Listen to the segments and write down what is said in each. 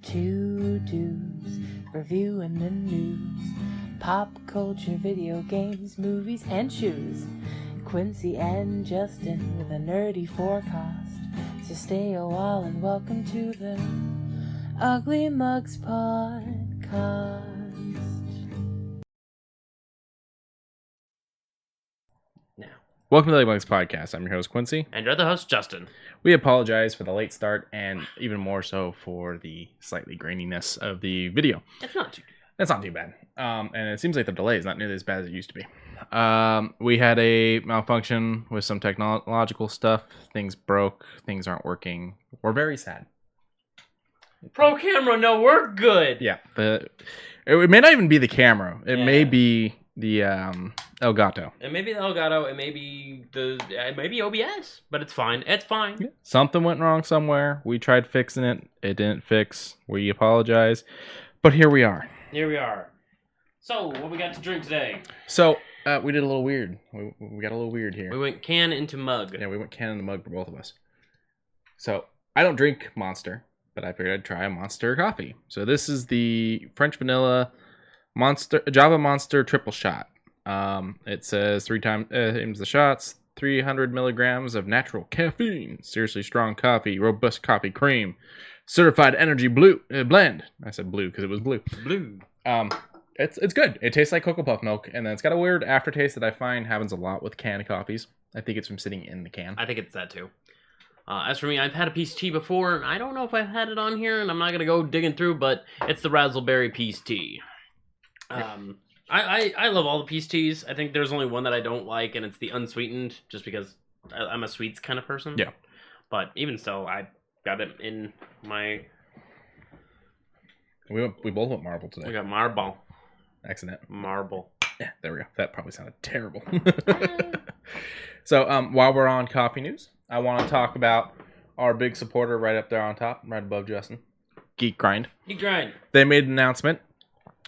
Two dudes reviewing the news, pop culture, video games, movies, and shoes. Quincy and Justin with a nerdy forecast. So stay a while and welcome to the Ugly Mugs Podcast. Welcome to the UglyMugs Podcast. I'm your host, Quincy. And you're the host, Justin. We apologize for the late start and even more so for the slightly graininess of the video. It's not too bad. It's not too bad. And it seems like the delay is not nearly as bad as it used to be. We had a malfunction with some technological stuff. Things broke. Things aren't working. We're very sad. Pro camera, no, we're good. Yeah. It may not even be the camera. It may be the Elgato. It may be the Elgato. It may be OBS, but it's fine. It's fine. Yeah. Something went wrong somewhere. We tried fixing it. It didn't fix. We apologize. But here we are. Here we are. So, what we got to drink today? So, we did a little weird. We got a little weird here. We went can into mug. Yeah, we went can into mug for both of us. So, I don't drink Monster, but I figured I'd try a Monster coffee. So, this is the French Vanilla Java Monster Triple Shot. It says 3 times aims the shots, 300 milligrams of natural caffeine, seriously strong coffee, robust coffee cream, certified energy blend. I said blue because it was blue. Blue. It's good. It tastes like Cocoa Puff milk, and then it's got a weird aftertaste that I find happens a lot with canned coffees. I think it's from sitting in the can. I think it's that too. As for me, I've had a peach tea before. I don't know if I've had it on here, and I'm not going to go digging through, but it's the Razzleberry Peach Tea. I love all the peach teas. I think there's only one that I don't like, and it's the unsweetened, just because I'm a sweets kind of person. Yeah. But even so, I got it in my... We both went marble today. We got marble. Accident. Marble. Yeah, there we go. That probably sounded terrible. So, while we're on coffee news, I want to talk about our big supporter right up there on top, right above Justin. Geek Grind. Geek Grind. They made an announcement.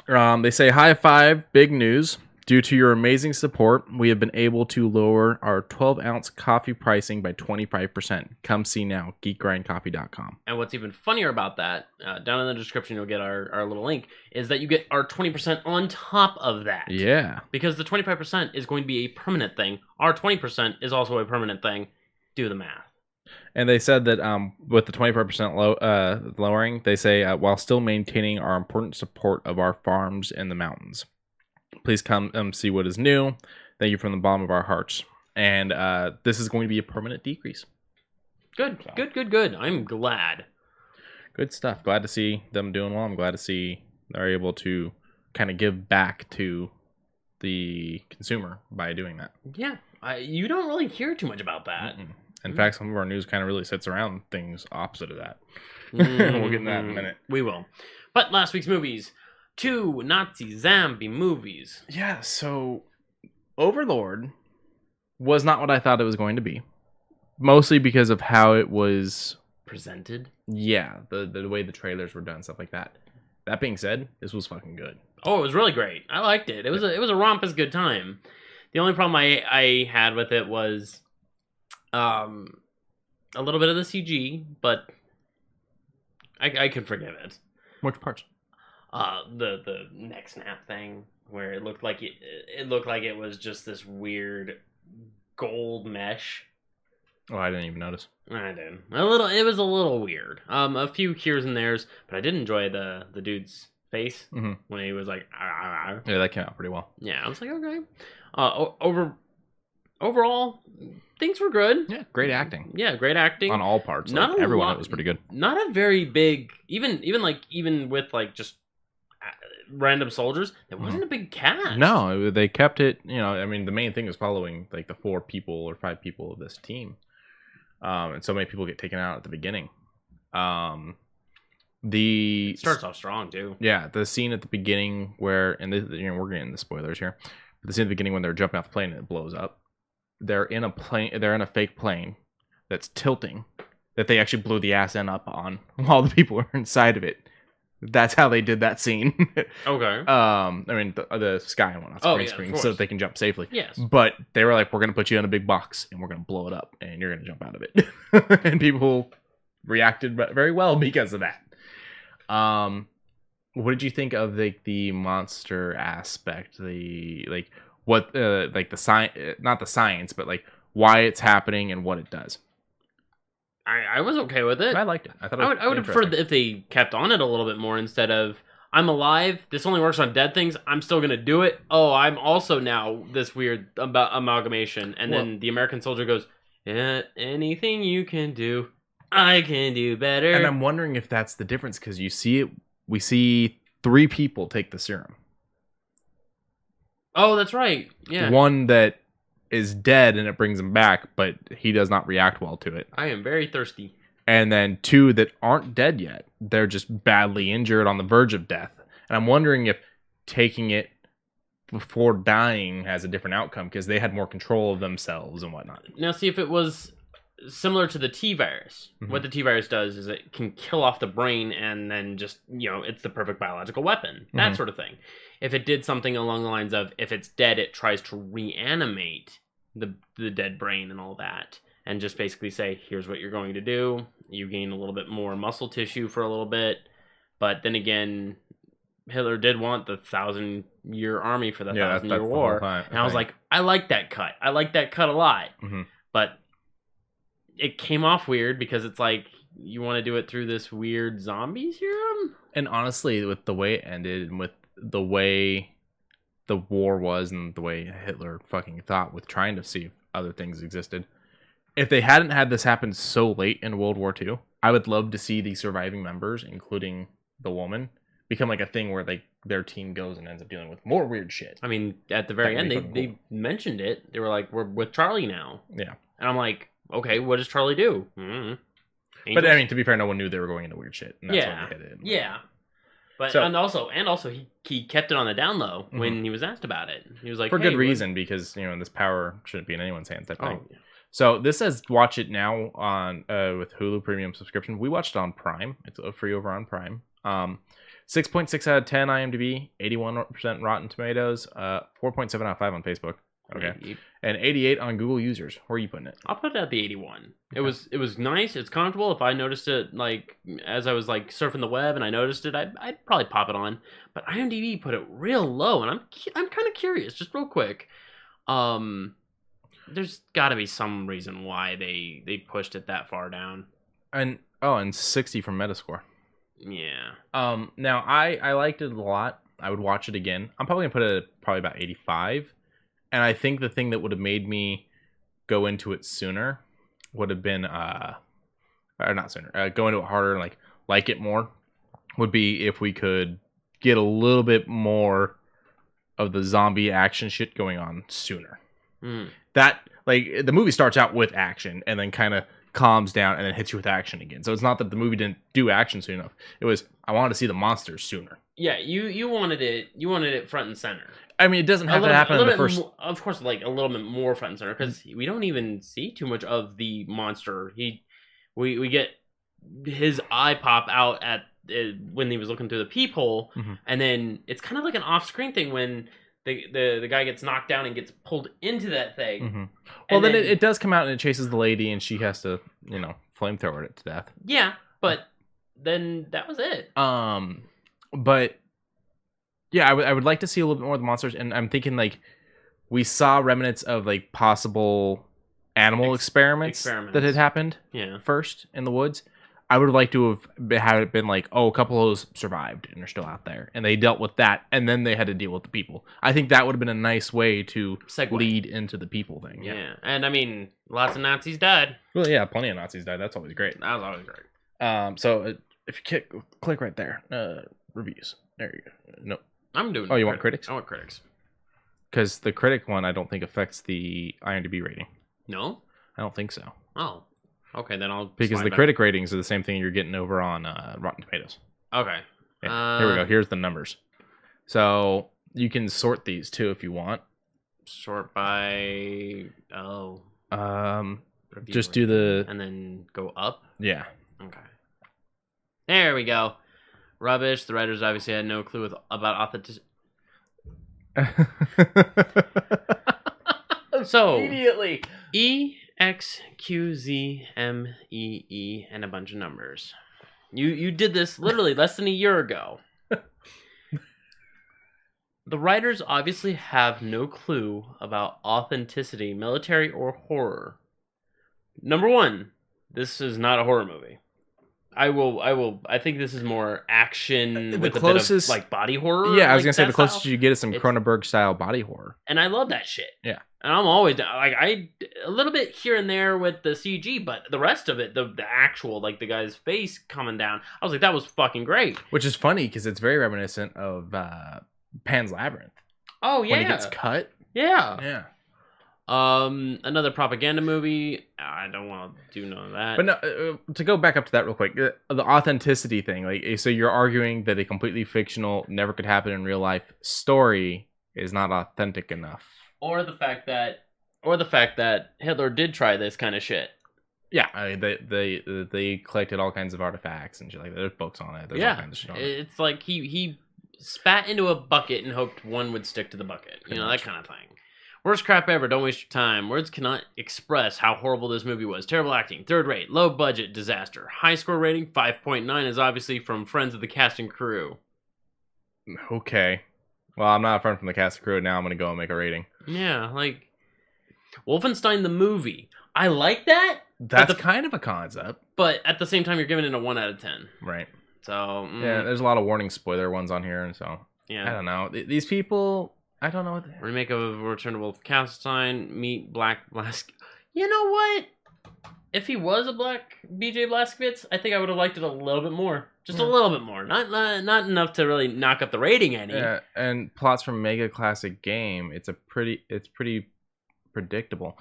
They say, high five, big news. Due to your amazing support, we have been able to lower our 12-ounce coffee pricing by 25%. Come see now, geekgrindcoffee.com. And what's even funnier about that, down in the description you'll get our little link, is that you get our 20% on top of that. Yeah. Because the 25% is going to be a permanent thing. Our 20% is also a permanent thing. Do the math. And they said that with the 25% lowering, they say, while still maintaining our important support of our farms in the mountains. Please come see what is new. Thank you from the bottom of our hearts. And this is going to be a permanent decrease. Good, so. Good. I'm glad. Good stuff. Glad to see them doing well. I'm glad to see they're able to kind of give back to the consumer by doing that. Yeah, you don't really hear too much about that. Mm-mm. In fact, some of our news kind of really sits around things opposite of that. We'll get into that in a minute. We will. But last week's movies. 2 Nazi zombie movies. Yeah, so Overlord was not what I thought it was going to be. Mostly because of how it was presented. Yeah, the way the trailers were done, stuff like that. That being said, this was fucking good. Oh, it was really great. I liked it. It was a rompous good time. The only problem I had with it was a little bit of the CG, but I could forgive it. Which parts? The neck snap thing, where it looked like it was just this weird gold mesh. Oh, I didn't even notice. I did. It was a little weird. A few here's and there's, but I did enjoy the dude's face when he was like, "Arr." Yeah, that came out pretty well. Yeah, I was like, okay. Overall, things were good. Yeah, great acting. Yeah, great acting on all parts. Not everyone, it was pretty good. Not a very big, even with like just random soldiers. There wasn't a big cast. No, they kept it. I mean, the main thing was following like the 4 people or 5 people of this team, and so many people get taken out at the beginning. It starts off strong too. Yeah, the scene at the beginning where, and we're getting the spoilers here, but the scene at the beginning when they're jumping off the plane and it blows up. They're in a fake plane that's tilting that they actually blew the ass end up on while the people were inside of it. That's how they did that scene. Okay. I mean, the sky one on green screen so that they can jump safely. Yes. But they were like, we're going to put you in a big box and we're going to blow it up and you're going to jump out of it. And people reacted very well because of that. What did you think of the monster aspect? The like what like the science, not the science, but like why it's happening and what it does. I was okay with it. I liked it. I thought I would prefer if they kept on it a little bit more instead of I'm alive. This only works on dead things. I'm still gonna do it. Oh, I'm also now this weird amalgamation. And then the American soldier goes, "Yeah, anything you can do, I can do better." And I'm wondering if that's the difference because you see it. We see 3 people take the serum. Oh, that's right. Yeah. One that is dead and it brings him back, but he does not react well to it. I am very thirsty. And then 2 that aren't dead yet. They're just badly injured on the verge of death. And I'm wondering if taking it before dying has a different outcome because they had more control of themselves and whatnot. Now, see if it was similar to the T virus. Mhm. What the T virus does is it can kill off the brain and then just, it's the perfect biological weapon. That Mhm. sort of thing. If it did something along the lines of if it's dead, it tries to reanimate the dead brain and all that. And just basically say, here's what you're going to do. You gain a little bit more muscle tissue for a little bit. But then again, Hitler did want the 1,000-year army for the 1,000-year war. And I was like, I like that cut. I like that cut a lot. Mm-hmm. But it came off weird because it's like, you want to do it through this weird zombie serum? And honestly, with the way it ended and with the way the war was and the way Hitler fucking thought with trying to see if other things existed, if they hadn't had this happen so late in World War II, I would love to see the surviving members, including the woman, become like a thing where their team goes and ends up dealing with more weird shit. I mean, at the very end, they mentioned it. They were like, we're with Charlie now. Yeah. And I'm like, okay, what does Charlie do? Mm-hmm. But I mean, to be fair, no one knew they were going into weird shit. And that's yeah. what they hit it. Yeah. But so, and also he kept it on the down low when he was asked about it. He was like, for good reason, because this power shouldn't be in anyone's hands. Type thing. Yeah. So this says watch it now on with Hulu Premium subscription. We watched it on Prime. It's free over on Prime. 6.6 out of 10 IMDb, 81% Rotten Tomatoes, 4.7 out of 5 on Facebook. Okay, and 88 on Google users. Where are you putting it? I'll put it at the 81. Okay. It was nice. It's comfortable. If I noticed it like as I was like surfing the web and I noticed it, I'd probably pop it on. But IMDb put it real low, and I'm kind of curious. Just real quick, there's got to be some reason why they pushed it that far down. And 60 from Metascore. Yeah. Now I liked it a lot. I would watch it again. I'm probably gonna put it at probably about 85. And I think the thing that would have made me go into it sooner would have been, or not sooner, go into it harder and like it more, would be if we could get a little bit more of the zombie action shit going on sooner. That, the movie starts out with action and then kind of calms down and then hits you with action again. So it's not that the movie didn't do action soon enough. It was, I wanted to see the monsters sooner. Yeah, you wanted it front and center. I mean, it doesn't have to happen in the first... Of course, a little bit more front and center, because we don't even see too much of the monster. We get his eye pop out at when he was looking through the peephole, and then it's kind of like an off-screen thing when the guy gets knocked down and gets pulled into that thing. Well, then it does come out and it chases the lady, and she has to, flamethrower it to death. Yeah, but then that was it. But... yeah, I would like to see a little bit more of the monsters, and I'm thinking we saw remnants of possible animal experiments that had happened first in the woods. I would like to have had it been a couple of those survived and are still out there, and they dealt with that, and then they had to deal with the people. I think that would have been a nice way to lead into the people thing. Yeah, and I mean, lots of Nazis died. Well, yeah, plenty of Nazis died. That's always great. That was always great. So if you click right there, reviews. There you go. No. I'm doing. Oh, you want critics? I want critics. Because the critic one, I don't think affects the IMDb rating. No, I don't think so. Oh, okay, then I'll. Because the critic ratings are the same thing you're getting over on Rotten Tomatoes. Okay. Yeah, here we go. Here's the numbers. So you can sort these too if you want. Sort by just do the and then go up. Yeah. Okay. There we go. Rubbish. The writers obviously had no clue about authenticity. So immediately EXQZMEE and a bunch of numbers. You did this literally less than a year ago. The writers obviously have no clue about authenticity, military or horror. Number one, this is not a horror movie. I think this is more action with closest, a bit of like body horror. Yeah, I was like gonna say the style. closest you get is some Cronenberg style body horror. And I love that shit. Yeah. And I'm always like a little bit here and there with the CG, but the rest of it, the actual like the guy's face coming down, I was like, that was fucking great. Which is funny because it's very reminiscent of Pan's Labyrinth. Oh yeah, when he gets cut. Yeah. Yeah. Another propaganda movie. I don't want to do none of that. But no, to go back up to that real quick, the authenticity thing, like, so you're arguing that a completely fictional, never could happen in real life story is not authentic enough, or the fact that Hitler did try this kind of shit. Yeah, I mean, they collected all kinds of artifacts and shit like that. There's books on it. There's all kinds of shit on it. It's like he spat into a bucket and hoped one would stick to the bucket. You know, that kind of thing. Worst crap ever, don't waste your time. Words cannot express how horrible this movie was. Terrible acting, third rate, low budget, disaster. High score rating, 5.9 is obviously from friends of the cast and crew. Okay. Well, I'm not a friend from the cast and crew, now I'm going to go and make a rating. Yeah, like, Wolfenstein the movie. I like that. That's kind of a concept. But at the same time, you're giving it a 1 out of 10. Right. So, yeah, there's a lot of warning spoiler ones on here, and so, yeah. I don't know. These people... I don't know what remake of Return to Wolfenstein, meet Black Blask. You know what? If he was a Black BJ Blazkowicz, I think I would have liked it a little bit more. Just a little bit more. Not enough to really knock up the rating any. Yeah, and plots from Mega Classic Game, it's pretty predictable.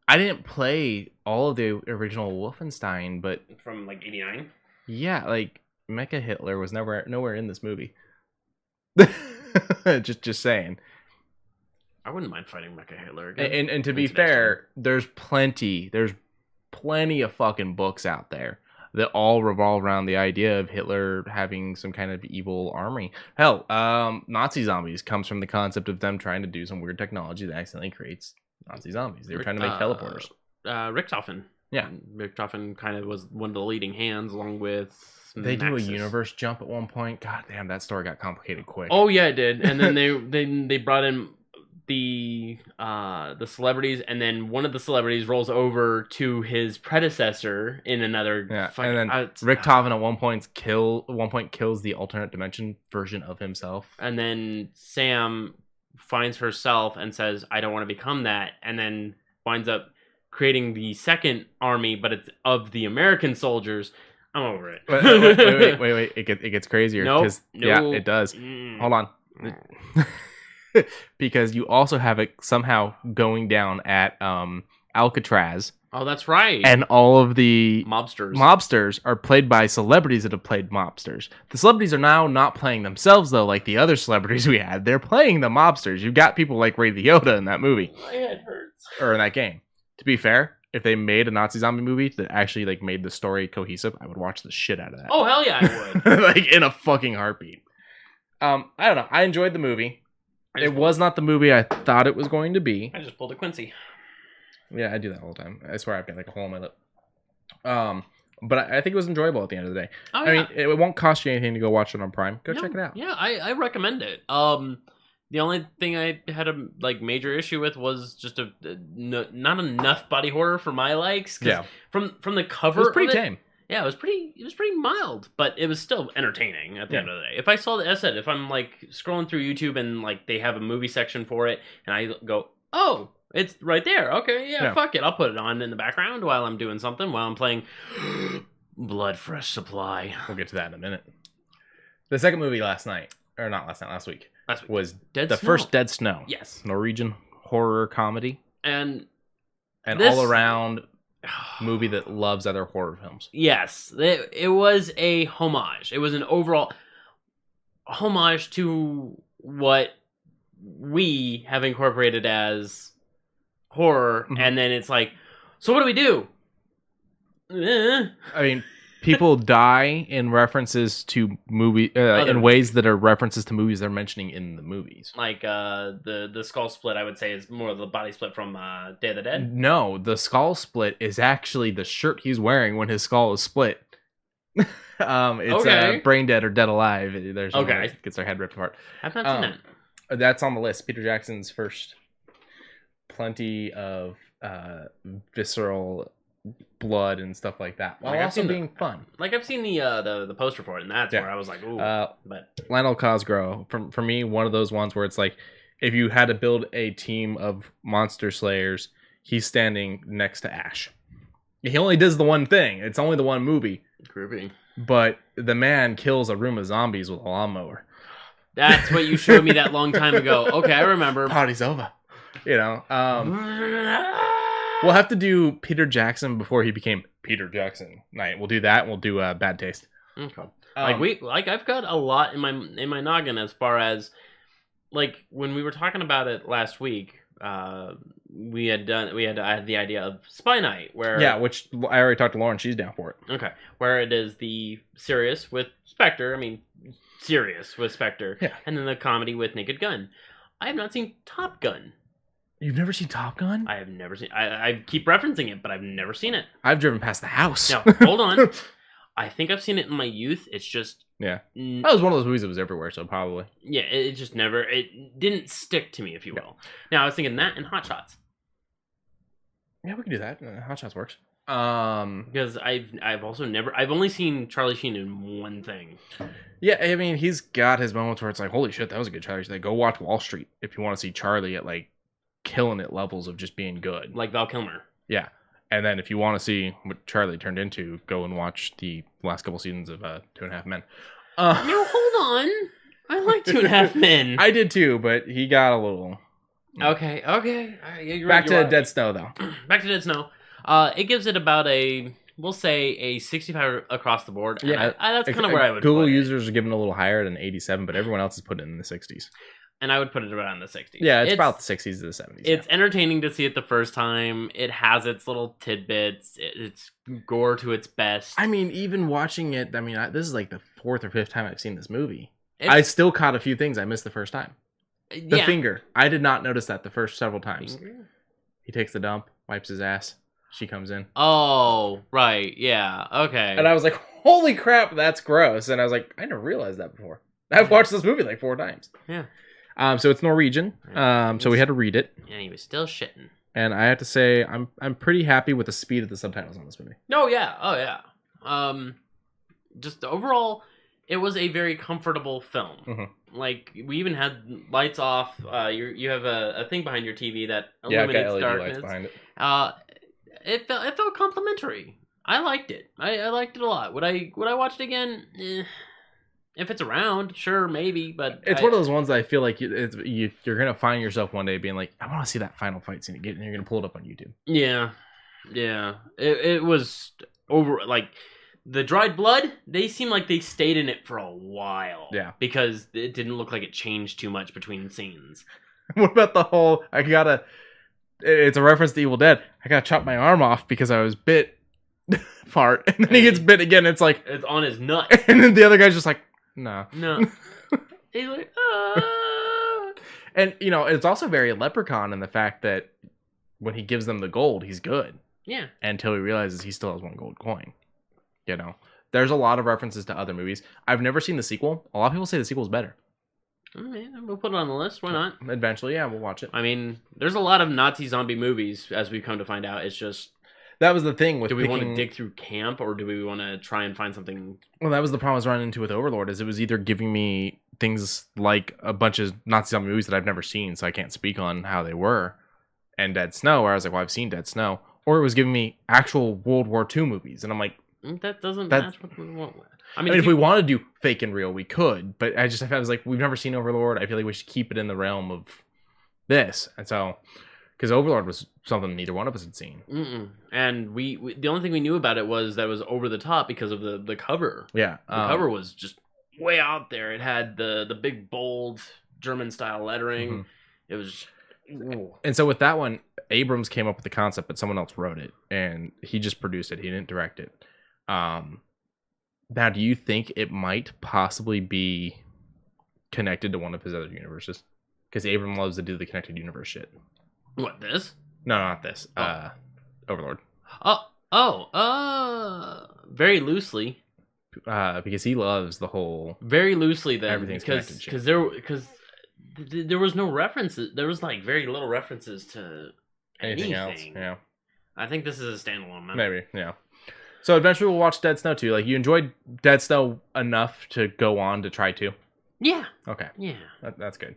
I didn't play all of the original Wolfenstein, but from like 89? Yeah, like Mecha Hitler was nowhere in this movie. just saying. I wouldn't mind fighting Mecha Hitler again. And to be fair, there's plenty of fucking books out there that all revolve around the idea of Hitler having some kind of evil army. Hell, Nazi zombies comes from the concept of them trying to do some weird technology that accidentally creates Nazi zombies. They were trying to make teleporters. Richtofen. Yeah. Richtofen kind of was one of the leading hands along with They Maxis. do a universe jump at one point. God damn, that story got complicated quick. Oh yeah, it did. And then they brought in the celebrities, and then one of the celebrities rolls over to his predecessor in another. Yeah, and then Richtofen at one point kills the alternate dimension version of himself, and then Sam finds herself and says, "I don't want to become that," and then winds up creating the second army, but it's of the American soldiers. I'm over it. Wait. It gets crazier. Nope. Yeah, it does. Hold on. Because you also have it somehow going down at Alcatraz. Oh, that's right. And all of the mobsters are played by celebrities that have played mobsters. The celebrities are now not playing themselves, though, like the other celebrities we had. They're playing the mobsters. You've got people like Ray Liotta in that movie. My head hurts. Or in that game. To be fair, if they made a Nazi zombie movie that actually like made the story cohesive, I would watch the shit out of that. Oh, hell yeah, I would. Like in a fucking heartbeat. I don't know. I enjoyed the movie. It was not the movie I thought it was going to be. I just pulled a Quincey. Yeah, I do that all the time. I swear I've got like a hole in my lip. But I think it was enjoyable at the end of the day. Oh, I mean, it won't cost you anything to go watch it on Prime. Go check it out. Yeah, I recommend it. The only thing I had a major issue with was just not enough body horror for my likes. Yeah. From the cover, it was pretty tame. Yeah, it was pretty mild, but it was still entertaining at the end of the day. If I saw if I'm like scrolling through YouTube and like they have a movie section for it, and I go, oh, it's right there. Okay, yeah, fuck it, I'll put it on in the background while I'm doing something, while I'm playing Blood Fresh Supply. We'll get to that in a minute. The second movie last week was first Dead Snow. Yes, Norwegian horror comedy and all around movie that loves other horror films. Yes, it was a homage. It was an overall homage to what we have incorporated as horror, and then it's like, so what do we do? I mean, people die in references to movie in ways that are references to movies they're mentioning in the movies. Like the skull split, I would say, is more of the body split from Day of the Dead. No, the skull split is actually the shirt he's wearing when his skull is split. It's Okay. Brain Dead or Dead Alive. There's someone Okay. that gets their head ripped apart. I've not seen that. That's on the list. Peter Jackson's first. Plenty of visceral blood and stuff like that, while Like, I've also seen being fun. Like, I've seen the poster for it, and that's where I was like, ooh. But Lionel Cosgrove, for me, one of those ones where it's like, if you had to build a team of monster slayers, he's standing next to Ash. He only does the one thing. It's only the one movie. Groovy. But the man kills a room of zombies with a lawnmower. That's what you showed me that long time ago. Okay, I remember. Party's over. You know, we'll have to do Peter Jackson before he became Peter Jackson night. We'll do that. And we'll do Bad Taste. Okay. I've got a lot in my noggin as far as like when we were talking about it last week. I had the idea of Spy Night, where which I already talked to Lauren. She's down for it. Okay, where it is the serious with Spectre. I mean, serious with Spectre, and then the comedy with Naked Gun. I have not seen Top Gun. You've never seen Top Gun? I have never seen. I keep referencing it, but I've never seen it. I've driven past the house. Now, hold on. I think I've seen it in my youth. It's just that was one of those movies that was everywhere, so probably it just never didn't stick to me, if you will. Now I was thinking that and Hot Shots. Yeah, we can do that. Hot Shots works. Because I've only seen Charlie Sheen in one thing. Yeah, I mean he's got his moments where it's like, holy shit, that was a good Charlie Sheen. Go watch Wall Street if you want to see Charlie at like killing it levels of just being good, like Val Kilmer. Yeah. And then if you want to see what Charlie turned into, go and watch the last couple seasons of 2.5 Men. No, hold on. I like 2.5 Men. I did too, but he got a little... Okay. You're Back to right. Dead Snow, though. Back to Dead Snow. It gives it about we'll say a 65 across the board. Yeah. That's kind of where I would Google put it. users are giving it a little higher than 87, but everyone else is putting it in the 60s. And I would put it around the 60s. Yeah, it's about the 60s to the 70s. It's entertaining to see it the first time. It has its little tidbits. It's gore to its best. I mean, even watching it, this is like the 4th or 5th time I've seen this movie. I still caught a few things I missed the first time. The finger. I did not notice that the first several times. Finger? He takes the dump, wipes his ass. She comes in. Oh, right. Yeah. Okay. And I was like, holy crap, that's gross. And I was like, I never realized that before. I've watched this movie like 4 times. Yeah. So it's Norwegian. So we had to read it. And he was still shitting. And I have to say, I'm pretty happy with the speed of the subtitles on this movie. Oh yeah. Just overall, it was a very comfortable film. Mm-hmm. Like we even had lights off. You have a thing behind your TV that illuminates LED darkness. lights behind it. It felt complimentary. I liked it. I liked it a lot. Would I watch it again? If it's around, sure, maybe, but... It's one of those ones that I feel like you're going to find yourself one day being like, I want to see that final fight scene again, and you're going to pull it up on YouTube. Yeah. It was over, like, the dried blood, they seem like they stayed in it for a while. Yeah. Because it didn't look like it changed too much between scenes. What about the whole, it's a reference to Evil Dead, I gotta chop my arm off because I was bit part, and then he gets bit again, it's like... It's on his nuts. And then the other guy's just like, No. He's like, And, it's also very Leprechaun in the fact that when he gives them the gold, he's good. Yeah. Until he realizes he still has 1 gold coin. There's a lot of references to other movies. I've never seen the sequel. A lot of people say the sequel's better. Okay, we'll put it on the list. Why not? Eventually, yeah, we'll watch it. I mean, there's a lot of Nazi zombie movies, as we've come to find out. It's just... That was the thing with do we want to dig through camp, or do we want to try and find something? Well, that was the problem I was running into with Overlord, is it was either giving me things like a bunch of Nazi zombie movies that I've never seen, so I can't speak on how they were, and Dead Snow, where I was like, well, I've seen Dead Snow, or it was giving me actual World War II movies, and I'm like, that doesn't match what we want. I mean, if we want to do fake and real, we could, but I was like, we've never seen Overlord. I feel like we should keep it in the realm of this, and so. Because Overlord was something neither one of us had seen. And we the only thing we knew about it was that it was over the top because of the cover. Yeah. The cover was just way out there. It had the big, bold German-style lettering. Mm-hmm. It was... Ooh. And so with that one, Abrams came up with the concept, but someone else wrote it. And he just produced it. He didn't direct it. Now, do you think it might possibly be connected to one of his other universes? Because Abrams loves to do the connected universe shit. What, this? No, not this. Overlord. Very loosely. because he loves the whole very loosely then everything's connected shit. because there was no references. There was like very little references to anything else. Yeah, I think this is a standalone. Man. maybe. Yeah. So eventually we'll watch Dead Snow 2. Like, you enjoyed Dead Snow enough to go on to try 2? Yeah. Okay. Yeah. That's good.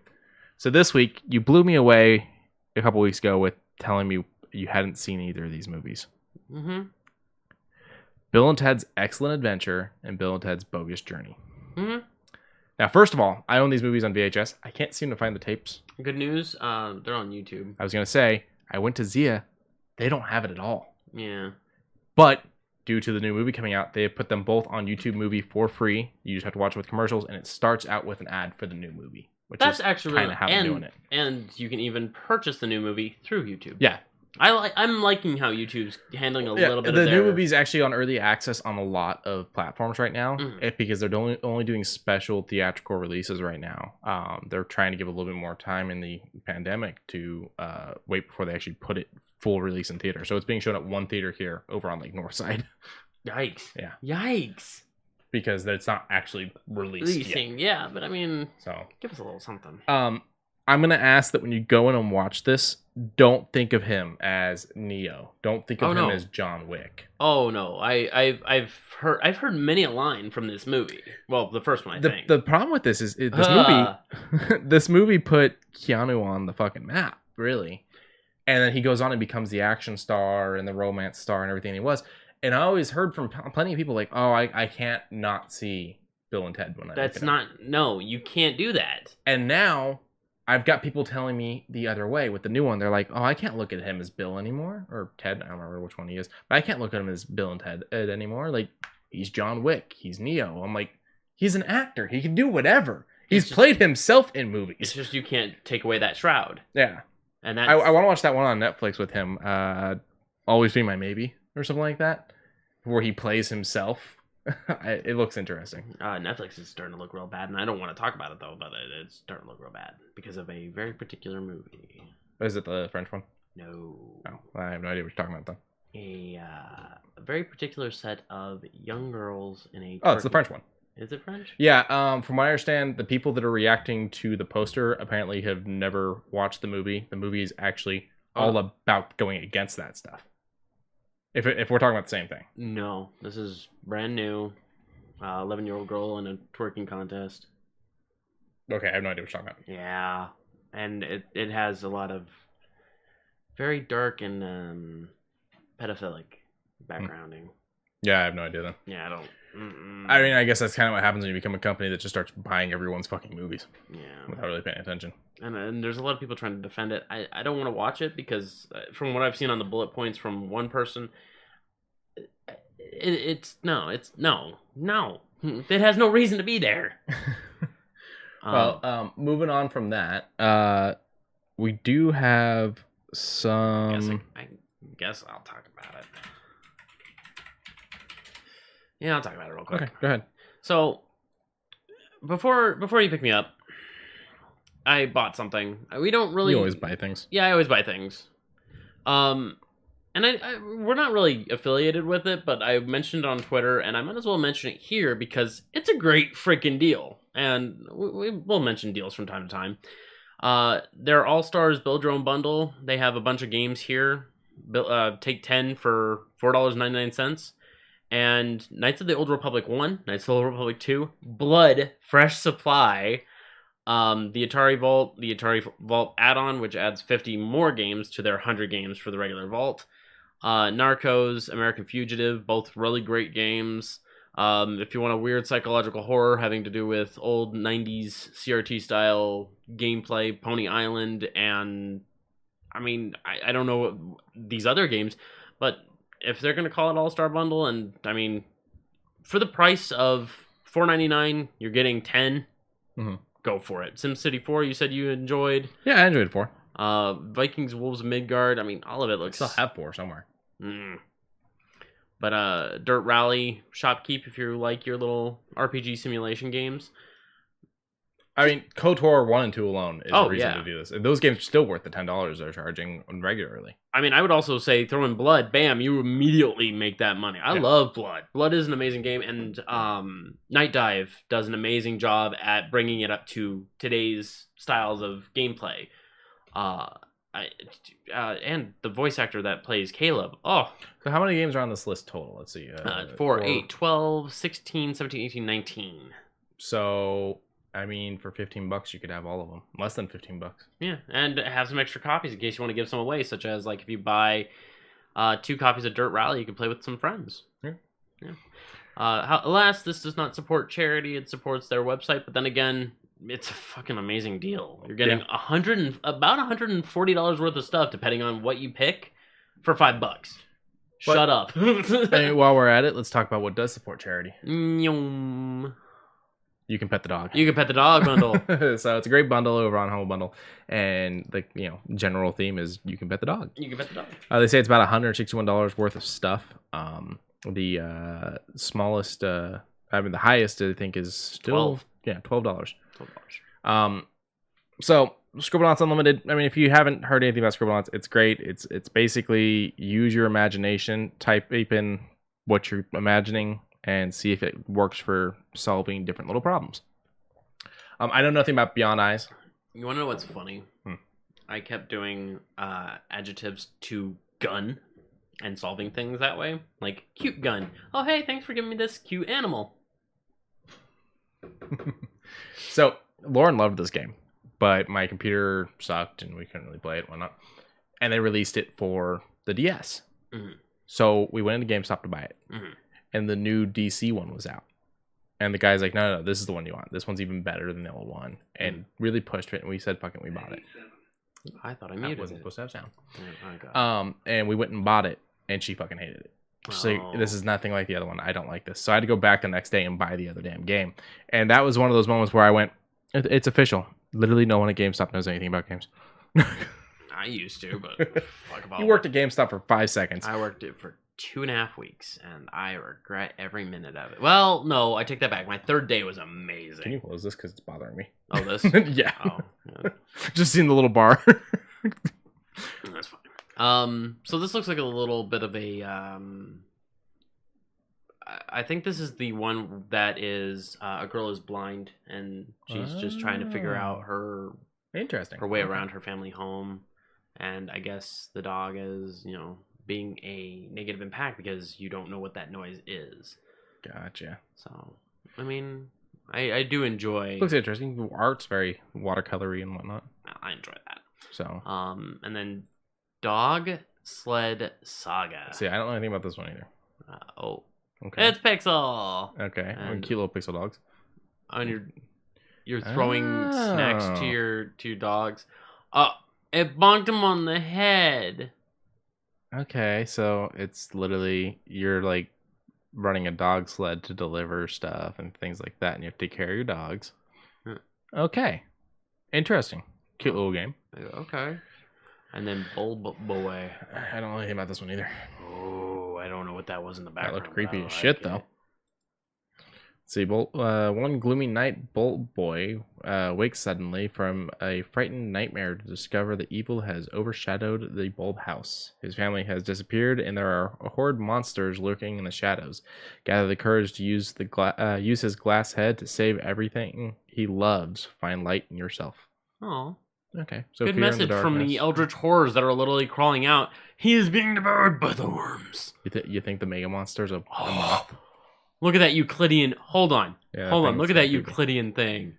So this week, you blew me away a couple weeks ago with telling me you hadn't seen either of these movies. Mm-hmm. Bill and Ted's Excellent Adventure and Bill and Ted's Bogus Journey. Mm-hmm. Now, first of all, I own these movies on VHS. I can't seem to find the tapes. Good news, they're on YouTube. I was going to say, I went to Zia. They don't have it at all. Yeah. But due to the new movie coming out, they have put them both on YouTube Movie for free. You just have to watch it with commercials, and it starts out with an ad for the new movie. Which That's is actually kind of how they're doing it. And you can even purchase the new movie through YouTube. Yeah. I'm liking how YouTube's handling a little bit of the new movie's actually on early access on a lot of platforms right now, Mhm. because they're only doing special theatrical releases right now. They're trying to give a little bit more time in the pandemic to wait before they actually put it full release in theater. So it's being shown at one theater here over on like Northside. Yikes. Yeah. Yikes. Because it's not actually released yet. Yeah, but I mean, so give us a little something. I'm gonna ask that when you go in and watch this, don't think of him as Neo. Don't think of him as John Wick. Oh no, I've heard many a line from this movie. Well, the first one, I think. The problem with this is this movie put Keanu on the fucking map, really. And then he goes on and becomes the action star and the romance star and everything he was. And I always heard from plenty of people like, oh, I can't not see Bill and Ted when I That's not... No, you can't do that. And now I've got people telling me the other way with the new one. They're like, oh, I can't look at him as Bill anymore. Or Ted. I don't remember which one he is. But I can't look at him as Bill and Ted anymore. Like, he's John Wick. He's Neo. I'm like, he's an actor. He can do whatever. He's played himself in movies. It's just you can't take away that shroud. Yeah. And I want to watch that one on Netflix with him. Always Be My Maybe or something like that, where he plays himself. It looks interesting. Netflix is starting to look real bad, and I don't want to talk about it though, but it's starting to look real bad because of a very particular movie. Is it the French one? No. Oh, I have no idea what you're talking about then. A very particular set of young girls in a... Oh, it's the French one. Is it French? Yeah, from what I understand, the people that are reacting to the poster apparently have never watched the movie. The movie is actually all about going against that stuff. If we're talking about the same thing. No, this is brand new. 11-year-old girl in a twerking contest. Okay, I have no idea what you're talking about. Yeah, and it has a lot of very dark and pedophilic backgrounding. Yeah, I have no idea then. Yeah, I don't... I mean, I guess that's kind of what happens when you become a company that just starts buying everyone's fucking movies. Yeah. Without really paying attention. And there's a lot of people trying to defend it. I don't want to watch it because from what I've seen on the bullet points from one person, it's no. It has no reason to be there. Well, moving on from that, we do have some... I guess I'll talk about it. Yeah, I'll talk about it real quick. Okay, go ahead. So, before you pick me up, I bought something. We don't really... You always buy things. Yeah, I always buy things. And we're not really affiliated with it, but I mentioned it on Twitter, and I might as well mention it here because it's a great freaking deal. And we'll mention deals from time to time. Their All-Stars Build Your Own Bundle, they have a bunch of games here. Take 10 for $4.99. And Knights of the Old Republic 1, Knights of the Old Republic 2, Blood, Fresh Supply, the Atari Vault add-on, which adds 50 more games to their 100 games for the regular Vault. Narcos, American Fugitive, both really great games. If you want a weird psychological horror having to do with old 90s CRT-style gameplay, Pony Island, and... I mean, I don't know these other games, but... If they're going to call it All-Star Bundle, and, I mean, for the price of $4.99, you're getting 10, go for it. SimCity 4, you said you enjoyed. Yeah, I enjoyed 4. Vikings, Wolves, Midgard, I mean, all of it looks... I still have 4 somewhere. But Dirt Rally, Shopkeep, if you like your little RPG simulation games. I mean, KOTOR 1 and 2 alone is a reason yeah. to do this. And those games are still worth the $10 they're charging regularly. I mean, I would also say throw in Blood, bam, you immediately make that money. I love Blood. Blood is an amazing game, and Night Dive does an amazing job at bringing it up to today's styles of gameplay. And the voice actor that plays Caleb. Oh. So how many games are on this list total? Let's see. 4, 8, 12, 16, 17, 18, 19. So, I mean, for $15, you could have all of them. Less than $15. Yeah, and have some extra copies in case you want to give some away, such as, like, if you buy 2 copies of Dirt Rally, you can play with some friends. Yeah. Alas, this does not support charity. It supports their website, but then again, it's a fucking amazing deal. You're getting about $140 worth of stuff, depending on what you pick, for $5. Shut up. And while we're at it, let's talk about what does support charity. You can pet the dog. You can pet the dog bundle. So it's a great bundle over on Humble Bundle, and the general theme is you can pet the dog. You can pet the dog. They say it's about $161 worth of stuff. The smallest, the highest I think is still $12. So Scribblenauts Unlimited. I mean, if you haven't heard anything about Scribblenauts, it's great. It's basically use your imagination, type in what you're imagining, and see if it works for solving different little problems. I know nothing about Beyond Eyes. You want to know what's funny? I kept doing adjectives to gun and solving things that way. Like, cute gun. Oh, hey, thanks for giving me this cute animal. So, Lauren loved this game, but my computer sucked and we couldn't really play it and whatnot. And they released it for the DS. Mm-hmm. So, we went into GameStop to buy it. Mm-hmm. And the new DC one was out. And the guy's like, no, this is the one you want. This one's even better than the old one. And really pushed it, and we said, fuck it, we bought it. I thought I muted wasn't it. supposed to have sound. Oh, and we went and bought it, and she fucking hated it. She's like, this is nothing like the other one. I don't like this. So I had to go back the next day and buy the other damn game. And that was one of those moments where I went, it's official. Literally no one at GameStop knows anything about games. I used to, but fuck about You worked at GameStop for 5 seconds. I worked it for 2.5 weeks, and I regret every minute of it. Well, no, I take that back. My third day was amazing. Can you close this? Because it's bothering me. Oh, this? Yeah. Oh, yeah. Just seeing the little bar. That's fine. So this looks like a little bit of a... I think this is the one that is a girl is blind, and she's just trying to figure out her way around her family home. And I guess the dog is, being a negative impact because you don't know what that noise is. Gotcha. So, I mean, I do enjoy... Looks interesting. The art's very watercolory and whatnot. I enjoy that. So. And then Dog Sled Saga. See, I don't know anything about this one either. Okay. It's Pixel. Okay. Cute little pixel dogs. And you're throwing snacks to your dogs. It bonked him on the head. Okay, so it's literally you're like running a dog sled to deliver stuff and things like that, and you have to take care of your dogs. Okay, interesting, cute little game. Okay, and then Bulb Boy. I don't know anything about this one either. Oh, I don't know what that was in the background. That looked creepy as shit though. Let's see, one gloomy night, Bolt Boy wakes suddenly from a frightened nightmare to discover that evil has overshadowed the bulb house. His family has disappeared, and there are horrid monsters lurking in the shadows. Gather the courage to use his glass head to save everything he loves. Find light in yourself. Oh, okay. So good message from the eldritch horrors that are literally crawling out. He is being devoured by the worms. You think the mega monster's a moth? Look at that Euclidean. Hold on. Yeah, Hold on. Look at that Euclidean thing.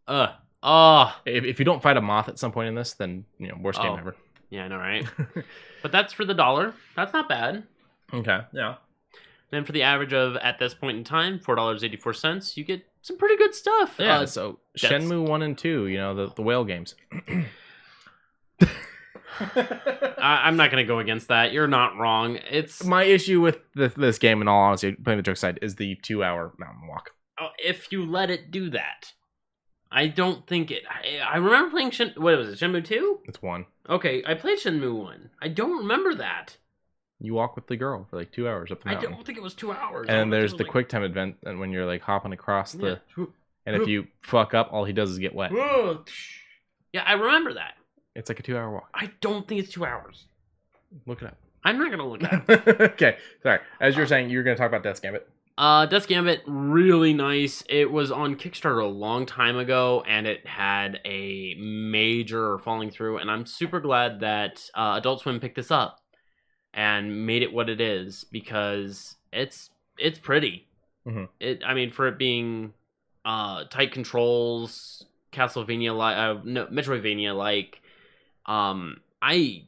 If you don't fight a moth at some point in this, then worst game ever. Yeah, I know, right? But that's for the $1. That's not bad. Okay. Yeah. Then for the average of at this point in time, $4.84, you get some pretty good stuff. Yeah. So Shenmue 1 and 2, the whale games. I'm not going to go against that. You're not wrong. It's my issue with this game, in all honesty, playing the joke side, is the 2-hour mountain walk. If you let it do that, I don't think it. I remember playing what was it? Shenmue 2? It's 1. Okay, I played Shenmue 1. I don't remember that. You walk with the girl for like 2 hours up the mountain. I don't think it was 2 hours. And then there's the quick time event, and when you're like hopping across the. And if you fuck up, all he does is get wet. Yeah, I remember that. It's like a 2-hour walk. I don't think it's 2 hours. Look it up. I'm not gonna look at it. Okay, sorry. As you were saying, you were going to talk about Death's Gambit. Death's Gambit, really nice. It was on Kickstarter a long time ago, and it had a major falling through. And I'm super glad that Adult Swim picked this up and made it what it is, because it's pretty. Mm-hmm. I mean, for it being tight controls, Castlevania like, Metroidvania like, I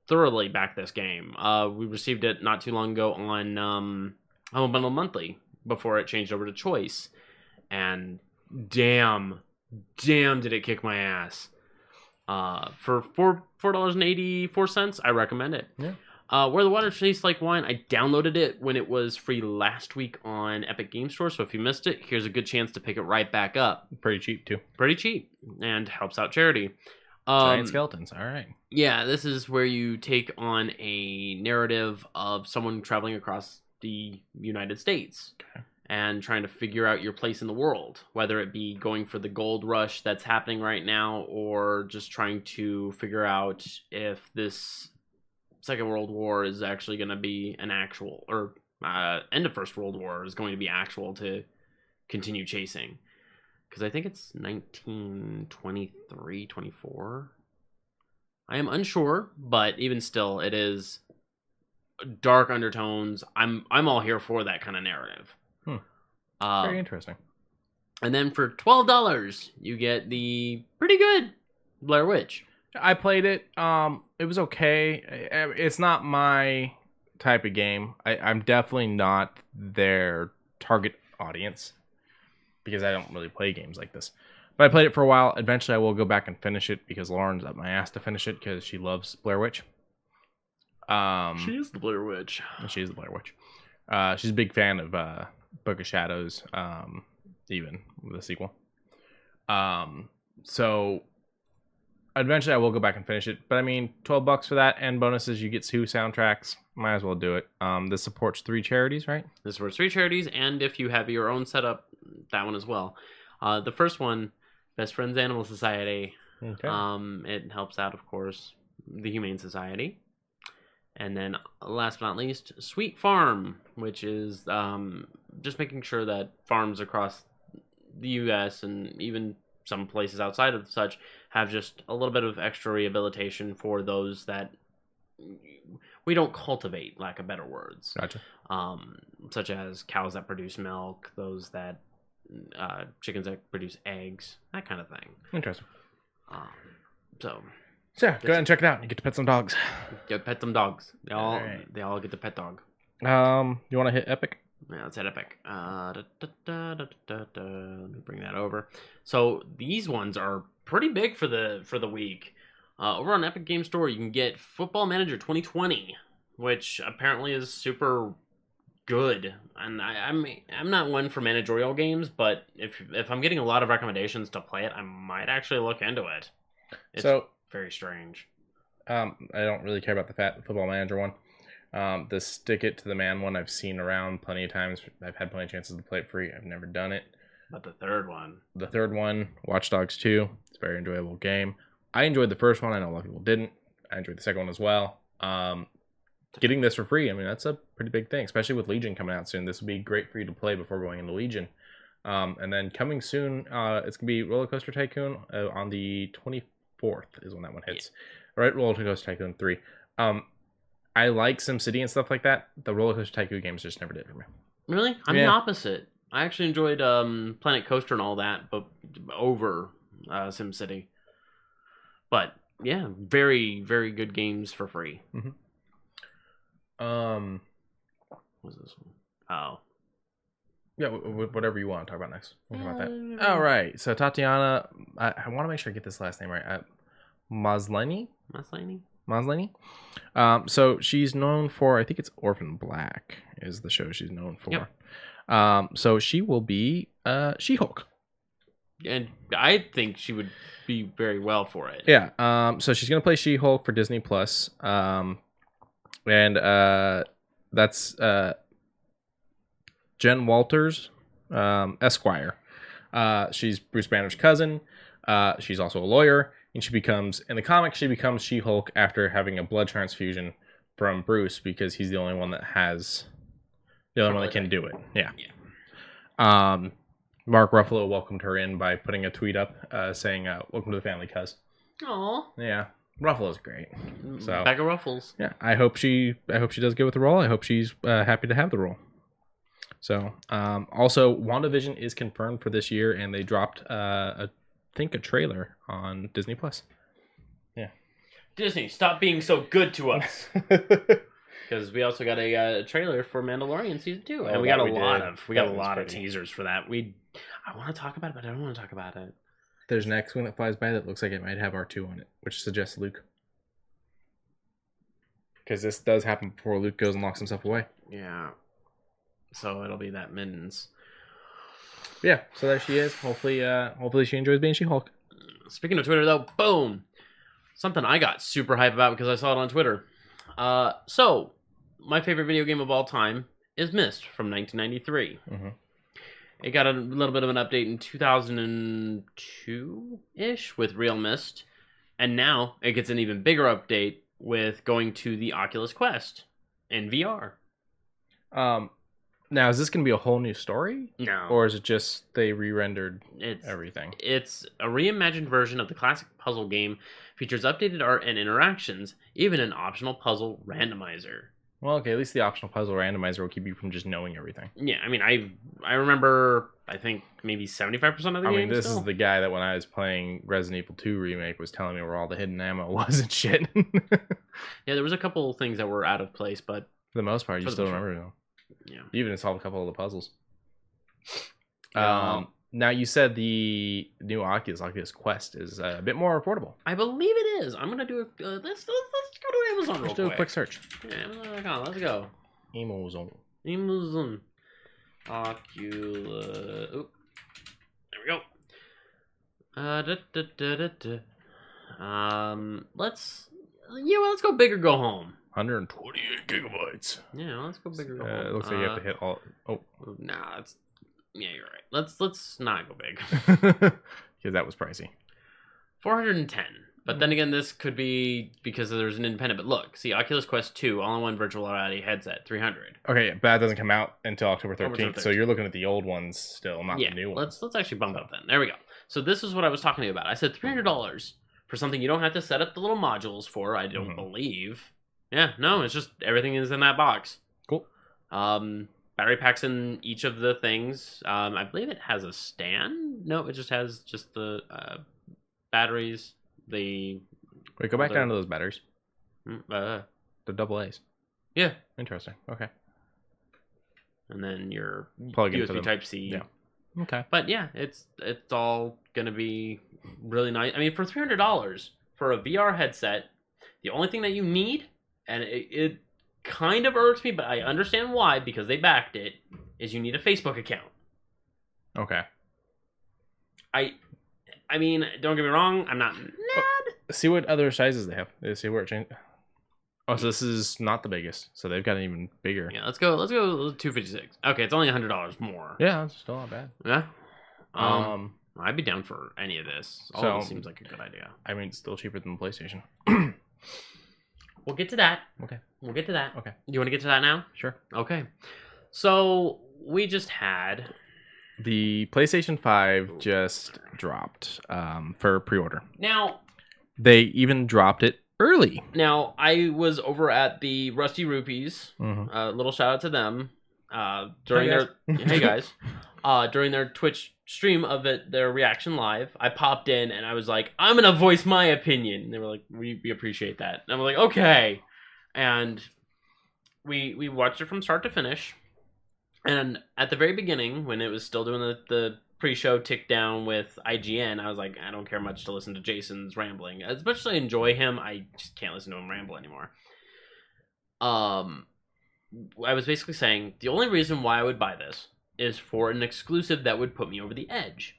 thoroughly back this game. We received it not too long ago on Humble Bundle Monthly before it changed over to Choice, and damn did it kick my ass. For $4.84, I recommend it. Yeah. Where the Water Tastes Like Wine, I downloaded it when it was free last week on Epic Game Store, so if you missed it, here's a good chance to pick it right back up. Pretty cheap, too. Pretty cheap, and helps out charity. Giant skeletons, all right. Yeah, this is where you take on a narrative of someone traveling across the United States and trying to figure out your place in the world, whether it be going for the gold rush that's happening right now, or just trying to figure out if this Second World War is actually going to be an actual, or end of First World War is going to be actual to continue chasing. Because I think it's 1923, 24. I am unsure, but even still, it is dark undertones. I'm all here for that kind of narrative. Very interesting. And then for $12, you get the pretty good Blair Witch. I played it. It was okay. It's not my type of game. I'm definitely not their target audience, because I don't really play games like this. But I played it for a while. Eventually, I will go back and finish it, because Lauren's up my ass to finish it, because she loves Blair Witch. She is the Blair Witch. She is the Blair Witch. She's a big fan of Book of Shadows, even the sequel. So eventually, I will go back and finish it. But I mean, $12 for that, and bonuses. You get 2 soundtracks. Might as well do it. This supports 3 charities, right? This supports 3 charities, and if you have your own setup, that one as well. The first one, Best Friends Animal Society. Okay. It helps out, of course, the Humane Society. And then, last but not least, Sweet Farm, which is just making sure that farms across the U.S. and even some places outside of such have just a little bit of extra rehabilitation for those that we don't cultivate, lack of better words. Gotcha. Such as cows that produce milk, those that chickens that produce eggs, that kind of thing. Interesting. So go ahead and check it out. You get to pet some dogs. Get pet some dogs. They all get the pet dog. You want to hit Epic? Yeah, let's hit Epic. Let me bring that over. So these ones are pretty big for the week. Over on Epic Game Store, you can get Football Manager 2020, which apparently is super good. And I'm not one for managerial games, but if I'm getting a lot of recommendations to play it, I might actually look into it. It's very strange. I don't really care about the Football Manager one. The Stick It to the Man one I've seen around plenty of times. I've had plenty of chances to play it free. I've never done it. But the third one, Watch Dogs 2, it's a very enjoyable game. I enjoyed the first one. I know a lot of people didn't. I enjoyed the second one as well. Getting this for free, I mean, that's a pretty big thing, especially with Legion coming out soon. This would be great for you to play before going into Legion. And then coming soon, it's going to be Roller Coaster Tycoon on the 24th is when that one hits. Yeah. Right, Roller Coaster Tycoon 3. I like SimCity and stuff like that. The Roller Coaster Tycoon games just never did for me. Really? I'm the opposite. I actually enjoyed Planet Coaster and all that, but over SimCity. But yeah, very, very good games for free. Mm-hmm. What's this one? Oh. Yeah, whatever you want to talk about next. We'll talk about that. All right. So Tatiana, I want to make sure I get this last name right. Maslany. So she's known for, I think it's Orphan Black is the show she's known for. Yep. So she will be She-Hulk. And I think she would be very well for it. Yeah. So she's gonna play She-Hulk for Disney Plus. And that's Jen Walters, Esquire. She's Bruce Banner's cousin. She's also a lawyer, and in the comics, she becomes She-Hulk after having a blood transfusion from Bruce because he's the only one that can do it. Yeah. Mark Ruffalo welcomed her in by putting a tweet up saying, "Welcome to the family, cuz." Aw. Yeah. Ruffalo's great. So Bag of ruffles. yeah, I hope she does good with the role. I hope she's happy to have the role. So also, WandaVision is confirmed for this year, and they dropped I think a trailer on Disney Plus. Yeah. Disney, stop being so good to us. Because we also got a trailer for Mandalorian season 2, and we got a lot of teasers for that. I want to talk about it, but I don't want to talk about it. There's an X-Wing that flies by that looks like it might have R2 on it, which suggests Luke. Because this does happen before Luke goes and locks himself away. Yeah. So it'll be that mittens. Yeah, so there she is. Hopefully she enjoys being She-Hulk. Speaking of Twitter, though, boom! Something I got super hype about because I saw it on Twitter. So, my favorite video game of all time is Myst from 1993. Mm-hmm. It got a little bit of an update in 2002-ish with Real Myst. And now it gets an even bigger update with going to the Oculus Quest in VR. Now, is this going to be a whole new story? No. Or is it just they re-rendered everything? It's a reimagined version of the classic puzzle game, features updated art and interactions, even an optional puzzle randomizer. Well, okay, at least the optional puzzle randomizer will keep you from just knowing everything. Yeah, I mean, I remember, I think, maybe 75% of the game. I mean, this is the guy that when I was playing Resident Evil 2 Remake was telling me where all the hidden ammo was and shit. Yeah, there was a couple of things that were out of place, but... For the most part, you still remember them. Yeah. You even solved a couple of the puzzles. Now, you said the new Oculus Quest is a bit more affordable. I believe it is. I'm going to do it. Let's go to Amazon Let's do a quick search. Yeah, Amazon.com. Let's go. Amazon. Oculus. Oop. There we go. Let's go big or go home. 128 gigabytes. Yeah, let's go big or go home. It looks like you have to hit all. Oh. Nah, yeah, you're right. Let's not go big. Because that was pricey. 410. But then again, this could be because there's an independent. But look, see, Oculus Quest 2, all-in-one virtual reality headset, 300. Okay, but that doesn't come out until October 13th. So you're looking at the old ones still, not the new ones. Let's actually bump up then. There we go. So this is what I was talking to you about. I said $300 for something you don't have to set up the little modules for. I don't believe. Yeah, no, it's just everything is in that box. Cool. Battery packs in each of the things. I believe it has a stand. No, it just has the batteries. Wait, go back down to those batteries. The AA's. Yeah. Interesting. Okay. And then your plug USB Type-C. Yeah. Okay. But yeah, it's all gonna be really nice. I mean, for $300 for a VR headset, the only thing that you need, and it kind of irks me, but I understand why, because they backed it, is you need a Facebook account. Okay. I mean, don't get me wrong, I'm not mad. See what other sizes they have. See where it changed. Oh, so this is not the biggest. So they've got an even bigger. Yeah, let's go 256. Okay, it's only $100 more. Yeah, that's still not bad. Yeah. I'd be down for any of this. All of this seems like a good idea. I mean, it's still cheaper than the PlayStation. We'll get to that. Okay. We'll get to that. Okay. You want to get to that now? Sure. Okay. So we just had the PlayStation 5 just dropped for pre-order. Now they even dropped it early. Now I was over at the Rusty Rupees. Little shout out to them. During their Twitch stream of their reaction live, I popped in and I was like, I'm gonna voice my opinion. And they were like, we appreciate that. And I'm like, okay. And we watched it from start to finish. And at the very beginning, when it was still doing the pre-show tick down with IGN, I was like, I don't care much to listen to Jason's rambling. As much as I enjoy him, I just can't listen to him ramble anymore. I was basically saying the only reason why I would buy this is for an exclusive that would put me over the edge.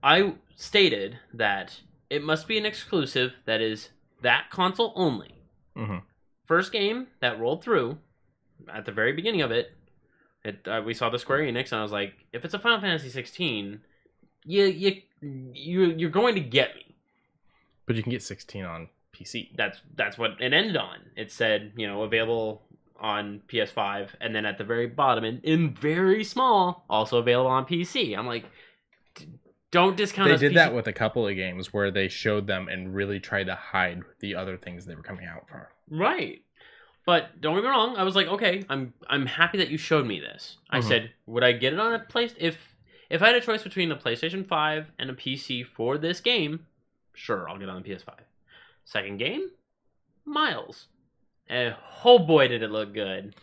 I stated that it must be an exclusive that is that console only. First game that rolled through at the very beginning of it, we saw the Square Enix, and I was like, if it's a Final Fantasy 16, you're going to get me. But you can get 16 on PC. That's what it ended on. It said, available on PS5, and then at the very bottom, in very small, also available on PC. I'm like, don't discount They us did PC. that with a couple of games where they showed them and really tried to hide the other things they were coming out for. Right. But don't get me wrong, I was like, okay, I'm happy that you showed me this. I said, would I get it on a place if I had a choice between a PlayStation 5 and a PC for this game, sure, I'll get it on the PS5. Second game, Miles. And oh boy, did it look good.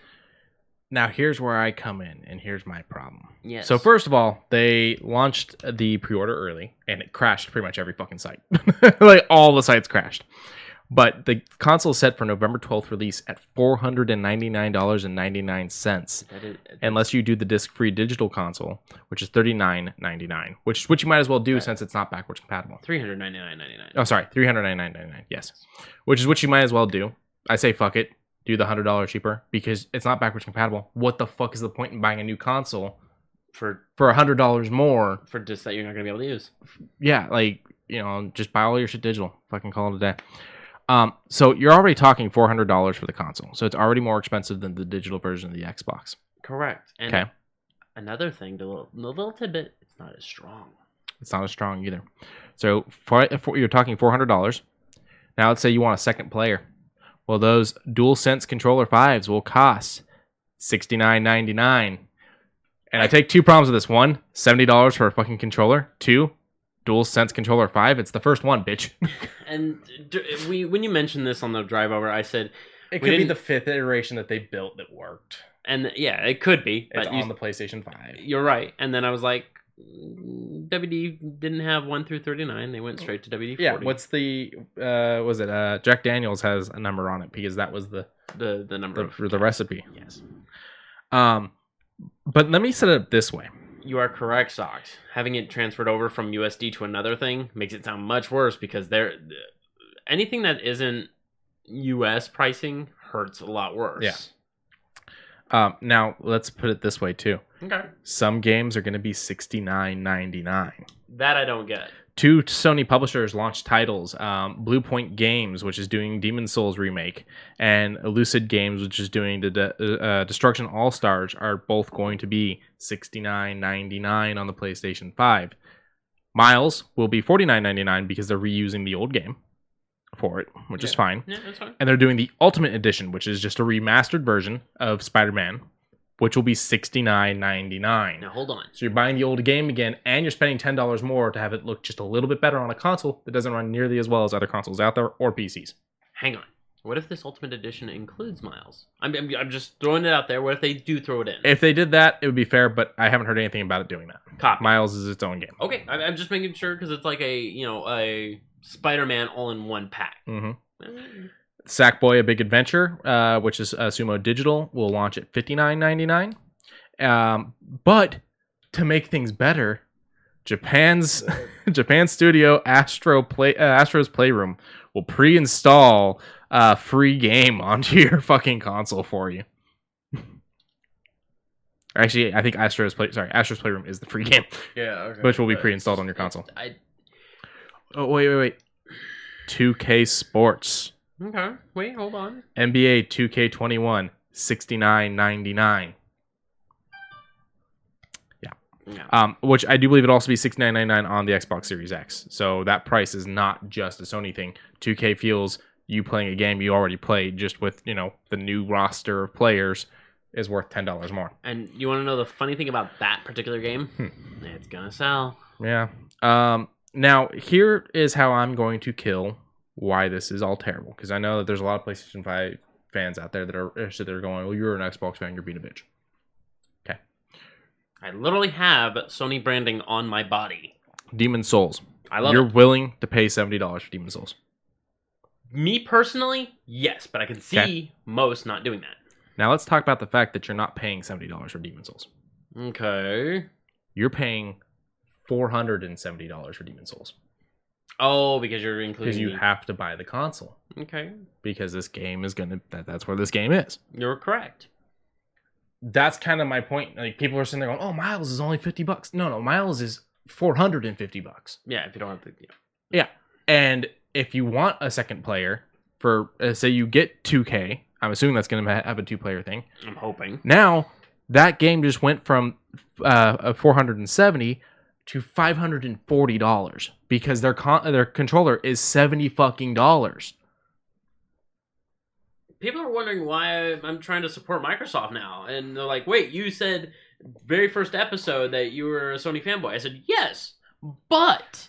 Now, here's where I come in, and here's my problem. Yes. So, first of all, they launched the pre-order early, and it crashed pretty much every fucking site. Like, all the sites crashed. But the console is set for November 12th release at $499.99. Unless you do the disc-free digital console, which is $39.99, which you might as well do since it's not backwards compatible. $399.99. Oh, sorry, $399.99. Yes, which is what you might as well do. I say fuck it, do the $100 cheaper because it's not backwards compatible. What the fuck is the point in buying a new console for $100 more for discs that you're not gonna be able to use? Yeah, like just buy all your shit digital. Fucking call it a day. So you're already talking $400 for the console. So it's already more expensive than the digital version of the Xbox. Correct. And okay. Another thing, a little tidbit, it's not as strong. It's not as strong either. So for you're talking $400. Now let's say you want a second player. Well, those DualSense controller 5s will cost $69.99. And I take two problems with this. One, $70 for a fucking controller. Two, DualSense controller 5. It's the first one, bitch. And when you mentioned this on the drive over, I said it could be the fifth iteration that they built that worked. And yeah, it could be. It's on the PlayStation 5. You're right. And then I was like, WD didn't have 1 through 39. They went straight to WD-40. Yeah. What's the was it Jack Daniels has a number on it because that was the number for the recipe. Yes. But let me set it up this way. You are correct, Socks. Having it transferred over from USD to another thing makes it sound much worse because anything that isn't US pricing hurts a lot worse. Yeah. Now let's put it this way too. Okay. Some games are going to be $69.99. That I don't get. Two Sony publishers launched titles. Blue Point Games, which is doing Demon's Souls remake, and Lucid Games, which is doing the Destruction All Stars, are both going to be $69.99 on the PlayStation 5. Miles will be $49.99 because they're reusing the old game for it, which is fine. Yeah, that's fine. And they're doing the Ultimate Edition, which is just a remastered version of Spider-Man, which will be $69.99. Now, hold on. So you're buying the old game again, and you're spending $10 more to have it look just a little bit better on a console that doesn't run nearly as well as other consoles out there or PCs. Hang on. What if this Ultimate Edition includes Miles? I'm just throwing it out there. What if they do throw it in? If they did that, it would be fair, but I haven't heard anything about it doing that. Copy. Miles is its own game. Okay, I'm just making sure because it's like a Spider-Man all-in-one pack. Mm-hmm. Sackboy: A Big Adventure, which is Sumo Digital, will launch at $59.99. But to make things better, Japan's studio Astro's Playroom will pre-install a free game onto your fucking console for you. Actually, I think Astro's Playroom is the free game. Yeah, okay. Which will be pre-installed on your console. Oh, wait. 2K Sports. Okay, wait, hold on. NBA 2K21, $69.99. Yeah. Which I do believe it also be $69.99 on the Xbox Series X. So that price is not just a Sony thing. 2K feels you playing a game you already played, just with the new roster of players, is worth $10 more. And you want to know the funny thing about that particular game? It's gonna sell. Yeah. Now here is how I'm going to kill why this is all terrible, because I know that there's a lot of PlayStation 5 fans out there that are going, well, you're an Xbox fan, you're being a bitch. Okay. I literally have Sony branding on my body. Demon's Souls. I love You're it. willing to pay $70 for Demon's Souls. Me personally, yes, but I can see most not doing that. Now let's talk about the fact that you're not paying $70 for Demon's Souls. Okay. You're paying $470 for Demon's Souls. Oh, because you're including... Because you have to buy the console. Okay. Because this game is that's where this game is. You're correct. That's kind of my point. Like, people are sitting there going, oh, Miles is only $50. No, Miles is $450. Yeah, if you don't have to. Yeah. And if you want a second player for, say you get 2K, I'm assuming that's going to have a 2-player thing. I'm hoping. Now, that game just went from $470 to $540 because their controller is $70 fucking dollars. People are wondering why I'm trying to support Microsoft now. And they're like, wait, you said very first episode that you were a Sony fanboy. I said, yes, but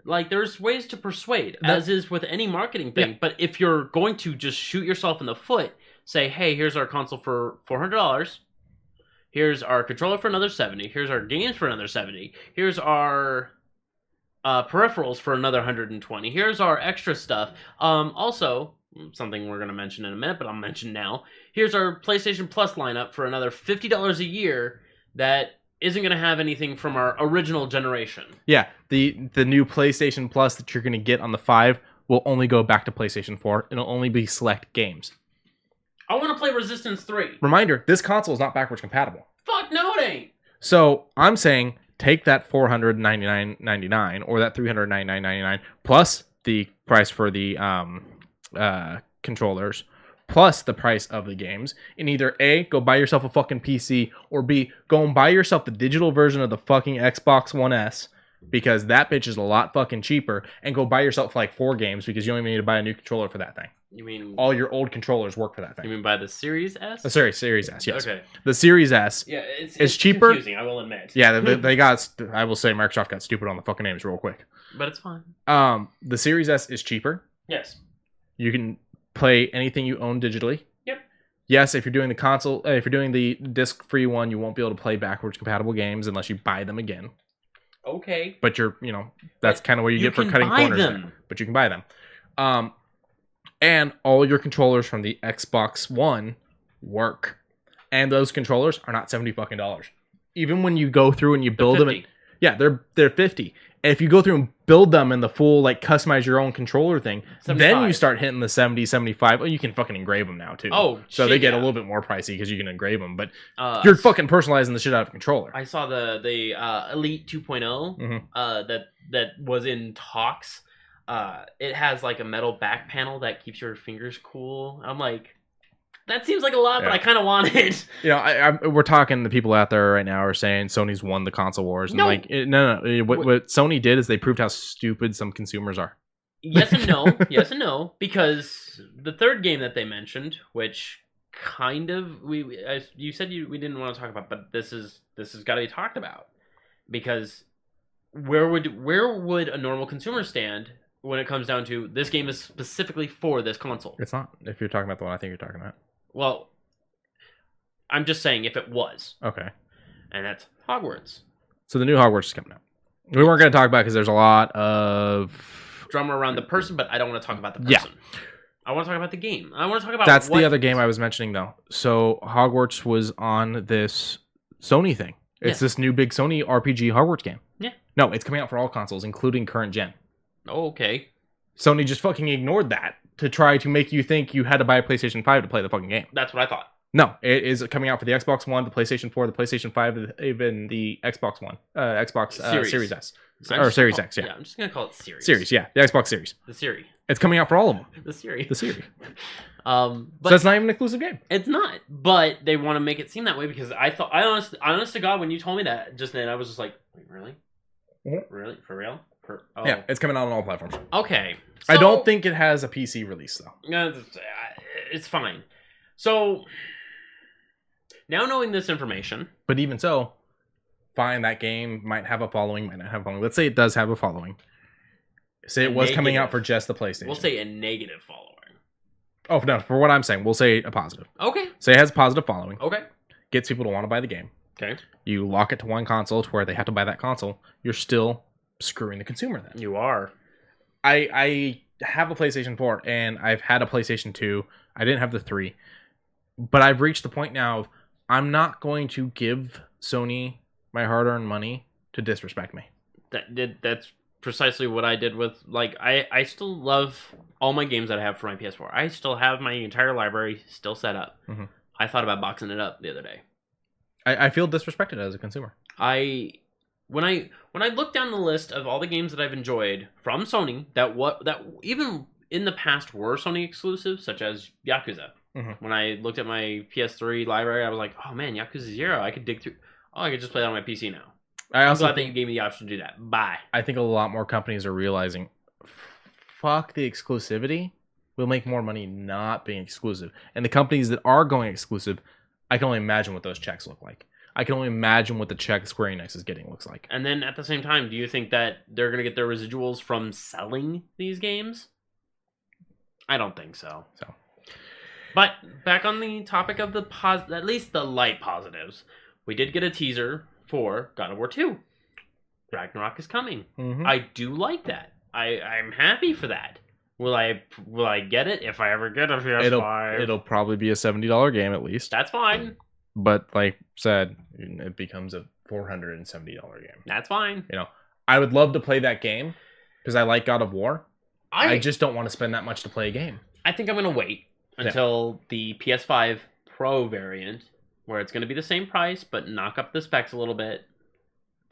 like there's ways to persuade, as is with any marketing thing. Yeah. But if you're going to just shoot yourself in the foot, say, hey, here's our console for $400. Here's our controller for another $70. Here's our games for another $70. Here's our peripherals for another $120. Here's our extra stuff. Also, something we're going to mention in a minute, but I'll mention now. Here's our PlayStation Plus lineup for another $50 a year that isn't going to have anything from our original generation. Yeah, the new PlayStation Plus that you're going to get on the 5 will only go back to PlayStation 4. It'll only be select games. I want to play Resistance 3. Reminder, this console is not backwards compatible. Fuck no, it ain't. So I'm saying take that $499.99 or that $399.99 plus the price for the controllers plus the price of the games, and either A, go buy yourself a fucking PC, or B, go and buy yourself the digital version of the fucking Xbox One S, because that bitch is a lot fucking cheaper, and go buy yourself like 4 games because you only need to buy a new controller for that thing. You mean all your old controllers work for that thing? You mean buy the Series S? The Series S, yes. Okay. The Series S. Yeah, it's cheaper. Confusing, I will admit. Yeah, they got. I will say Microsoft got stupid on the fucking names real quick. But it's fine. The Series S is cheaper. Yes. You can play anything you own digitally. Yep. Yes, if you're doing the console, if you're doing the disc-free one, you won't be able to play backwards compatible games unless you buy them again. Okay. But that's kind of what you get for cutting corners there. But you can buy them. And all your controllers from the Xbox One work. And those controllers are not $70 fucking dollars. Even when you go through and you build them, they're $50. And if you go through and build them in the full, like, customize your own controller thing, 75. Then you start hitting the $70, $75. Oh, you can fucking engrave them now, too. Oh, so they get a little bit more pricey because you can engrave them. But you're fucking personalizing the shit out of a controller. I saw the Elite 2.0 that was in talks. It has, like, a metal back panel that keeps your fingers cool. I'm like, that seems like a lot, but I kind of want it. We're talking, the people out there right now are saying Sony's won the console wars. And no. No. What Sony did is they proved how stupid some consumers are. Yes and no. Yes and no. Because the third game that they mentioned, which kind of, you said we didn't want to talk about, but this is got to be talked about. Because where would a normal consumer stand when it comes down to this game is specifically for this console? It's not, if you're talking about the one I think you're talking about. Well, I'm just saying if it was. Okay. And that's Hogwarts. So the new Hogwarts is coming out. We weren't going to talk about it because there's a lot of drama around the person, but I don't want to talk about the person. Yeah. I want to talk about the game. I want to talk about That's the other game I was mentioning, though. So Hogwarts was on this Sony thing. It's this new big Sony RPG Hogwarts game. Yeah. No, it's coming out for all consoles, including current gen. Oh, okay. Sony just fucking ignored that to try to make you think you had to buy a PlayStation 5 to play the fucking game. That's what I thought. No, it is coming out for the Xbox One, the PlayStation 4, the PlayStation 5, even the Xbox One, Series S. Or Series X, yeah. Yeah, I'm just going to call it Series. Series, yeah. The Xbox Series. The Series. It's coming out for all of them. The Series. The Series. But so it's not even an exclusive game. It's not, but they want to make it seem that way because I honest to God, when you told me that just then, I was just like, wait, really? Mm-hmm. Really? For real? Yeah, it's coming out on all platforms. Okay. So, I don't think it has a PC release, though. No, it's fine. So, now knowing this information... But even so, fine, that game might have a following, might not have a following. Let's say it does have a following. Say it was coming out for just the PlayStation. We'll say a negative following. Oh, no, for what I'm saying, we'll say a positive. Okay. Say it has a positive following. Okay. Gets people to want to buy the game. Okay. You lock it to one console to where they have to buy that console. You're still screwing the consumer then. You are. I have a PlayStation 4 and I've had a PlayStation 2. I didn't have the 3. But I've reached the point now of I'm not going to give Sony my hard-earned money to disrespect me. That's precisely what I did with, like, I still love all my games that I have for my PS4. I still have my entire library still set up. Mm-hmm. I thought about boxing it up the other day. I feel disrespected as a consumer. when I look down the list of all the games that I've enjoyed from Sony that even in the past were Sony exclusives, such as Yakuza. Mhm. When I looked at my PS3 library, I was like, oh man, Yakuza 0, I could dig through. Oh, I could just play that on my PC now. I'm glad that you gave me the option to do that. Bye. I think a lot more companies are realizing, fuck the exclusivity. We'll make more money not being exclusive. And the companies that are going exclusive, I can only imagine what those checks look like. I can only imagine what the check Square Enix is getting looks like. And then at the same time, do you think that they're going to get their residuals from selling these games? I don't think so. But back on the topic of at least the light positives, we did get a teaser for God of War 2. Ragnarok is coming. Mm-hmm. I do like that. I'm happy for that. Will I get it if I ever get a PS5? It'll probably be a $70 game at least. That's fine. But like said, it becomes a $470 game. That's fine. I would love to play that game because I like God of War. I just don't want to spend that much to play a game. I think I'm going to wait until the PS5 Pro variant, where it's going to be the same price, but knock up the specs a little bit.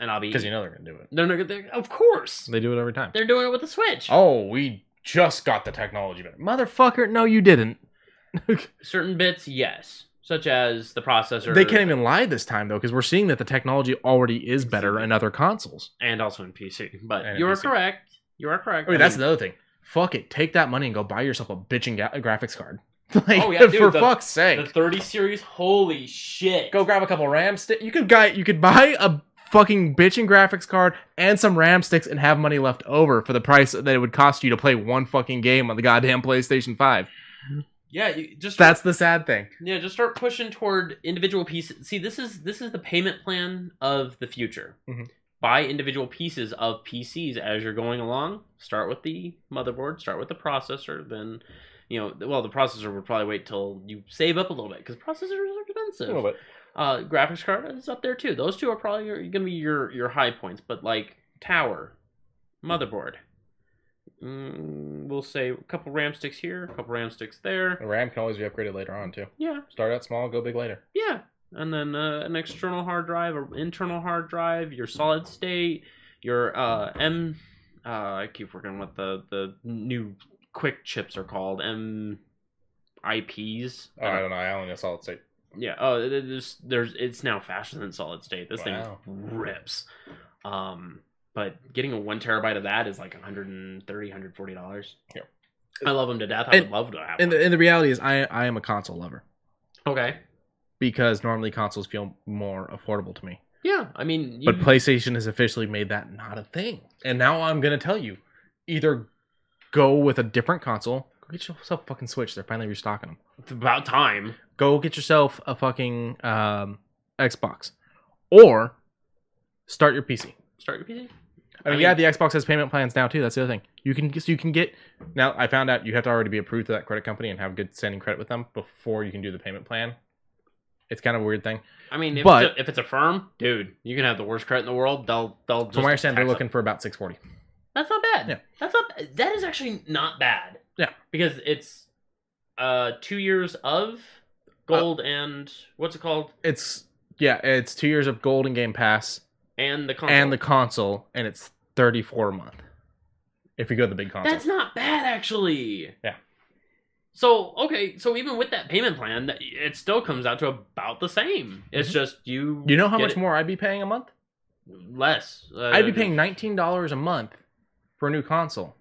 And I'll be... Because they're going to do it. They're of course. They do it every time. They're doing it with the Switch. Oh, we just got the technology better. Motherfucker, no you didn't. Certain bits, yes. Such as the processor. They can't even lie this time, though, because we're seeing that the technology already is better in other consoles. And also in PC. But and you are correct. You are correct. I mean, that's another thing. Fuck it. Take that money and go buy yourself a bitching graphics card. Oh, yeah, dude, for fuck's sake. The 30 series, holy shit. Go grab a couple RAM sticks. You could buy a fucking bitching graphics card and some RAM sticks and have money left over for the price that it would cost you to play one fucking game on the goddamn PlayStation 5. Yeah, that's the sad thing. Yeah, just start pushing toward individual pieces. See, this is the payment plan of the future. Mm-hmm. Buy individual pieces of PCs as you're going along. Start with the motherboard, start with the processor, then the processor would probably wait till you save up a little bit because processors are expensive. A little bit. Graphics card is up there too. Those two are probably going to be your high points. But like tower, motherboard, we'll say a couple RAM sticks here, a couple RAM sticks there. The RAM can always be upgraded later on too. Yeah. Start out small, go big later. Yeah. And then an external hard drive, or internal hard drive, your solid state, your I keep forgetting what the new quick chips are called. MIPs. Oh, I don't know. I only know solid state. Yeah. Oh, it's now faster than solid state. This thing rips. But getting a 1 terabyte of that is like $130, $140. Yeah. I love them to death. I would love to have one. And the reality is, I am a console lover. Okay. Because normally consoles feel more affordable to me. Yeah, I mean... But PlayStation has officially made that not a thing. And now I'm going to tell you, either go with a different console, go get yourself a fucking Switch. They're finally restocking them. It's about time. Go get yourself a fucking Xbox. Or start your PC. Start your PC? I mean, the Xbox has payment plans now too. That's the other thing. You can get... Now, I found out you have to already be approved to that credit company and have good standing credit with them before you can do the payment plan. It's kind of a weird thing. I mean, if it's a firm, dude, you can have the worst credit in the world. They'll just... From my understanding, they're looking for about $640. That's not bad. Yeah. That is actually not bad. Yeah. Because it's 2 years of gold and... What's it called? It's 2 years of gold and Game Pass. And the console. And it's $34 a month. If you go to the big console. That's not bad, actually. Yeah. So even with that payment plan, it still comes out to about the same. It's just you... You know how much more I'd be paying a month? Less. I'd be paying $19 a month for a new console.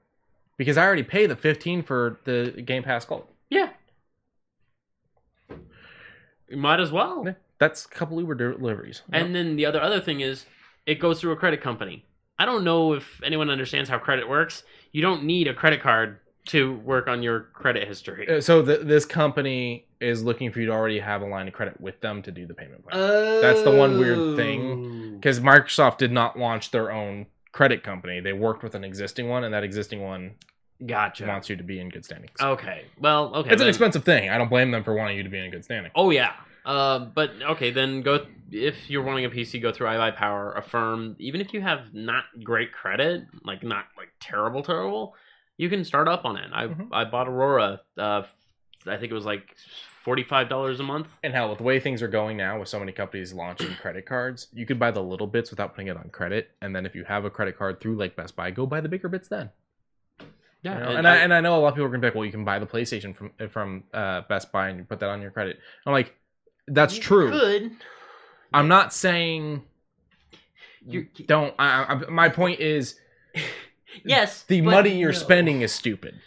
Because I already pay the $15 for the Game Pass Gold. Yeah. You might as well. Yeah, that's a couple Uber deliveries. And then the other thing is, it goes through a credit company. I don't know if anyone understands how credit works. You don't need a credit card to work on your credit history. So this company is looking for you to already have a line of credit with them to do the payment plan. That's the one weird thing. Because Microsoft did not launch their own credit company. They worked with an existing one, and that existing one wants you to be in good standing. So. Okay. Well, okay. It's an expensive thing. I don't blame them for wanting you to be in good standing. Oh, yeah. But, okay, then if you're wanting a PC, go through iBuyPower, Affirm. Even if you have not great credit, not terrible, you can start up on it. I bought Aurora I think it was like $45 a month. And hell, with the way things are going now, with so many companies launching credit cards, you could buy the little bits without putting it on credit. And then if you have a credit card through like Best Buy, go buy the bigger bits then. Yeah, You know? And I know a lot of people are gonna be like, well, you can buy the PlayStation from Best Buy and you put that on your credit. I'm like, that's true. Good. I'm not saying don't. My point is, yes, the money you're spending is stupid.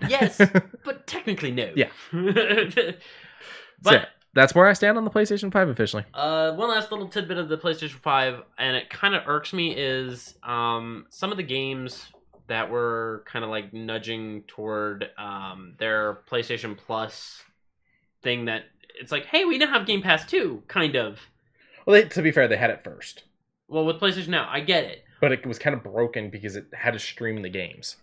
Yes, but technically no. Yeah. But so, that's where I stand on the PlayStation 5 officially. one last little tidbit of the PlayStation 5, and it kind of irks me, is some of the games that were kind of like nudging toward their PlayStation Plus thing, that it's like, hey, we now have Game Pass too, kind of. Well, to be fair, they had it first. Well, with PlayStation Now, I get it. But it was kind of broken because it had to stream the games.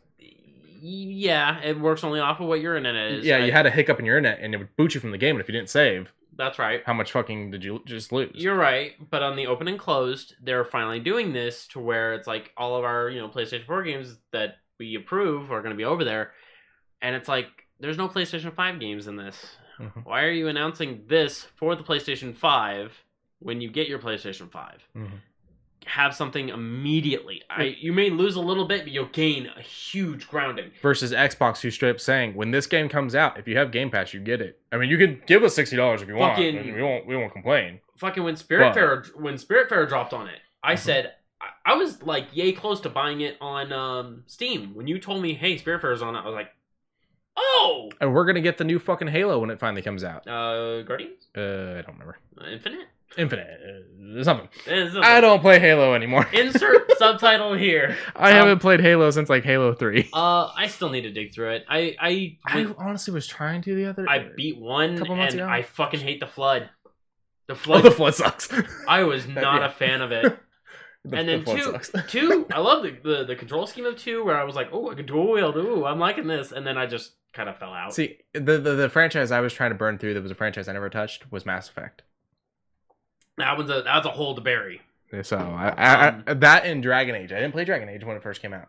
Yeah, it works only off of what your internet is. Yeah, you had a hiccup in your internet, and it would boot you from the game, and if you didn't save... That's right. How much fucking did you just lose? You're right, but on the open and closed, they're finally doing this to where it's like all of our, PlayStation 4 games that we approve are going to be over there, and it's like, there's no PlayStation 5 games in this. Mm-hmm. Why are you announcing this for the PlayStation 5 when you get your PlayStation 5? Mm-hmm. Have something immediately. You may lose a little bit, but you'll gain a huge grounding. Versus Xbox, who's straight up saying, when this game comes out, if you have Game Pass, you get it. I mean, you could give us $60 if you want. We won't complain. Fucking when Spiritfarer dropped on it, I said I was like yay close to buying it on Steam. When you told me, hey, Spiritfarer's on it, I was like, oh! And we're gonna get the new fucking Halo when it finally comes out. Guardians? I don't remember. Infinite. Something. I don't play Halo anymore. Insert subtitle here. I haven't played Halo since like Halo 3. I still need to dig through it. I honestly was trying to the other day. I beat one and ago. I fucking hate the Flood. The Flood sucks. I was not a fan of it. And then two, I love the control scheme of 2, where I was like, oh, I can dual wield. Ooh, I'm liking this. And then I just kind of fell out. See, the franchise I was trying to burn through that was a franchise I never touched was Mass Effect. That's a hole to bury. So that and Dragon Age. I didn't play Dragon Age when it first came out.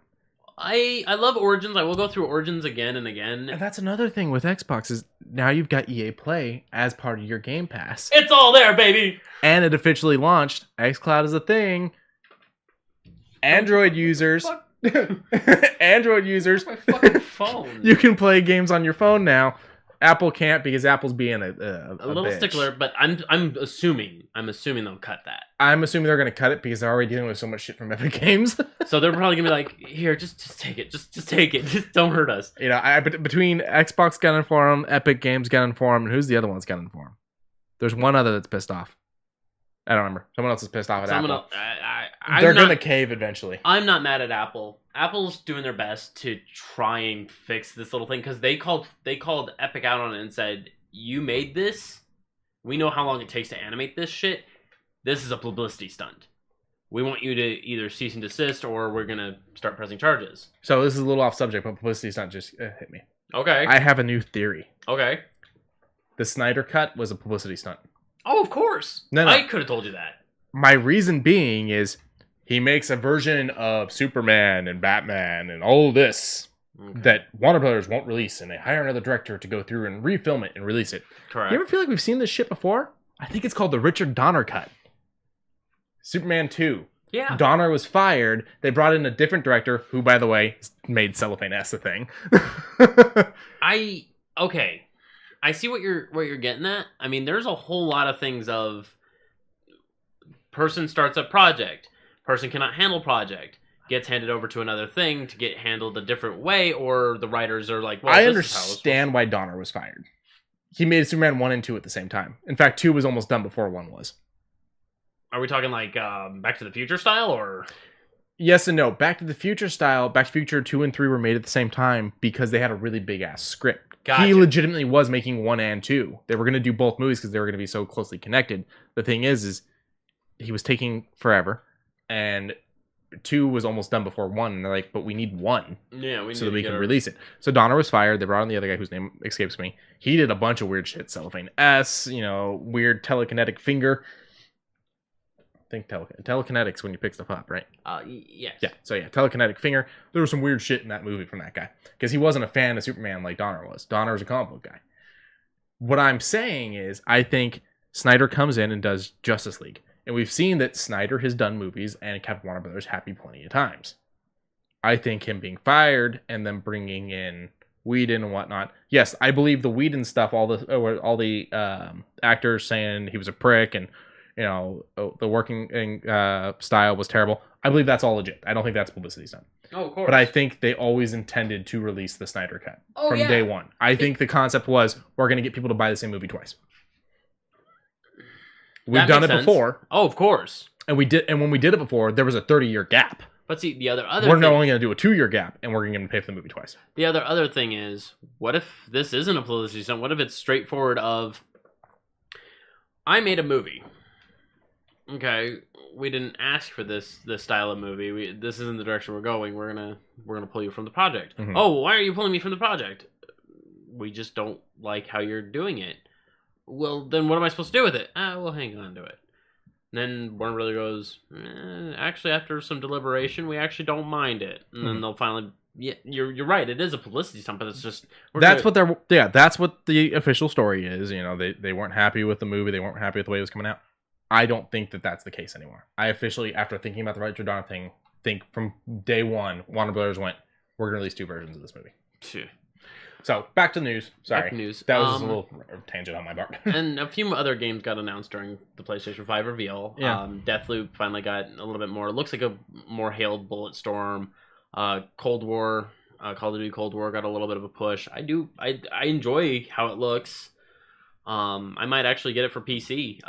I love Origins. I will go through Origins again and again. And that's another thing with Xbox is now you've got EA Play as part of your Game Pass. It's all there, baby. And it officially launched. xCloud is a thing. Android users. Android users. My fucking phone. You can play games on your phone now. Apple can't because Apple's being a little bitch. Stickler, but I'm assuming they'll cut that. I'm assuming they're going to cut it because they're already dealing with so much shit from Epic Games. So they're probably going to be like, here, just take it. Just take it. Just don't hurt us. Between Xbox gunning for them, Epic Games gunning for them, and who's the other one's gunning for them? There's one other that's pissed off. I don't remember. Someone else is pissed off at Apple. They're going to cave eventually. I'm not mad at Apple. Apple's doing their best to try and fix this little thing, because they called Epic out on it and said, you made this. We know how long it takes to animate this shit. This is a publicity stunt. We want you to either cease and desist, or we're going to start pressing charges. So this is a little off subject, but publicity stunt just hit me. Okay. I have a new theory. Okay. The Snyder Cut was a publicity stunt. Oh, of course. No. I could have told you that. My reason being is he makes a version of Superman and Batman and all this that Warner Brothers won't release, and they hire another director to go through and refilm it and release it. Correct. You ever feel like we've seen this shit before? I think it's called the Richard Donner Cut. Superman 2. Yeah. Donner was fired. They brought in a different director who, by the way, made Cellophane S a thing. Okay. I see what you're getting at. I mean, there's a whole lot of things of person starts a project, person cannot handle project, gets handed over to another thing to get handled a different way, or the writers are like, well, I understand why Donner was fired. He made Superman 1 and 2 at the same time. In fact, 2 was almost done before 1 was. Are we talking like Back to the Future style, or? Yes and no. Back to the Future style, Back to the Future 2 and 3 were made at the same time because they had a really big-ass script. Gotcha. He legitimately was making 1 and 2. They were going to do both movies because they were going to be so closely connected. The thing is he was taking forever, and 2 was almost done before 1, and they're like, but we need 1 so that we can release it. So Donner was fired. They brought in the other guy whose name escapes me. He did a bunch of weird shit. Cellophane S, weird telekinetic finger. I think telekinetics when you pick stuff up, right? Yes. Yeah, so yeah, telekinetic finger. There was some weird shit in that movie from that guy. Because he wasn't a fan of Superman like Donner was. Donner was a comic book guy. What I'm saying is, I think Snyder comes in and does Justice League. And we've seen that Snyder has done movies and kept Warner Brothers happy plenty of times. I think him being fired and then bringing in Whedon and whatnot. Yes, I believe the Whedon stuff, all the actors saying he was a prick and, you know, the working style was terrible. I believe that's all legit. I don't think that's publicity stunt. Oh, of course. But I think they always intended to release the Snyder Cut from day one. I think the concept was, we're going to get people to buy the same movie twice. We've done it before. Oh, of course. And when we did it before, there was a 30-year gap. But see, we're only going to do a 2-year gap, and we're going to pay for the movie twice. The other thing is, what if this isn't a publicity stunt? What if it's straightforward of, I made a movie. Okay, we didn't ask for this style of movie. This isn't the direction we're going. We're gonna pull you from the project. Mm-hmm. Oh, why are you pulling me from the project? We just don't like how you're doing it. Well, then what am I supposed to do with it? We'll hang on to it. Then Warner Brother goes, actually, after some deliberation, we actually don't mind it. And then they'll finally, you're right. It is a publicity stunt, but it's just that's what the official story is. You know, they weren't happy with the movie. They weren't happy with the way it was coming out. I don't think that that's the case anymore. I officially, after thinking about the Right to Dawn thing, think from day one, Warner Brothers went, we're gonna release 2 versions of this movie. Phew. So, back to news. Sorry. Back to news. That was just a little tangent on my part. And a few other games got announced during the PlayStation 5 reveal. Yeah. Deathloop finally got a little bit more. It looks like a more hailed Bulletstorm. Cold War, Call of Duty Cold War got a little bit of a push. I enjoy how it looks. I might actually get it for PC.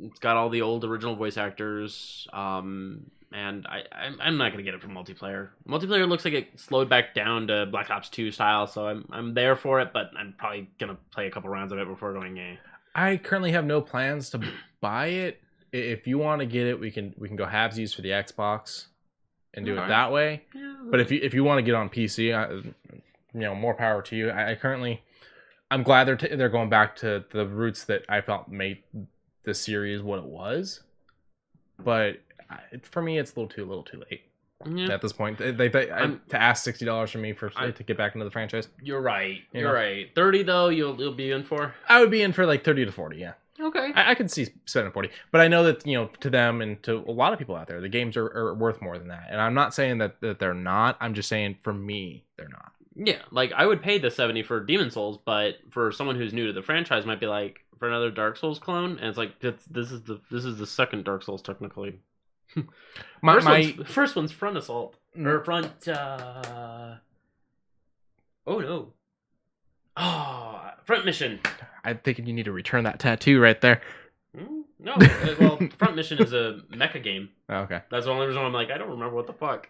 It's got all the old original voice actors. And I'm not gonna get it for multiplayer. Multiplayer looks like it slowed back down to Black Ops 2 style, so I'm there for it, but I'm probably gonna play a couple rounds of it before going in. I currently have no plans to buy it. If you want to get it, we can go halvesies for the Xbox and do it that way. Yeah. But if you want to get on PC, more power to you. I'm glad they're going back to the roots that I felt made the series what it was, but for me, it's a little too late at this point. To ask $60 from me to get back into the franchise. You're right. You're right. 30 though, you'll be in for. I would be in for like 30 to 40. Yeah. Okay. I could see spending 40, but I know that to them and to a lot of people out there, the games are worth more than that. And I'm not saying that they're not. I'm just saying for me, they're not. Yeah, like I would pay the $70 for Demon Souls, but for someone who's new to the franchise, might be like for another Dark Souls clone, and it's like this is the second Dark Souls technically. First one's Front Assault or Front. Oh no! Oh, Front Mission. I'm thinking you need to return that tattoo right there. No, well, Front Mission is a mecha game. Oh, okay, that's the only reason I'm like I don't remember what the fuck.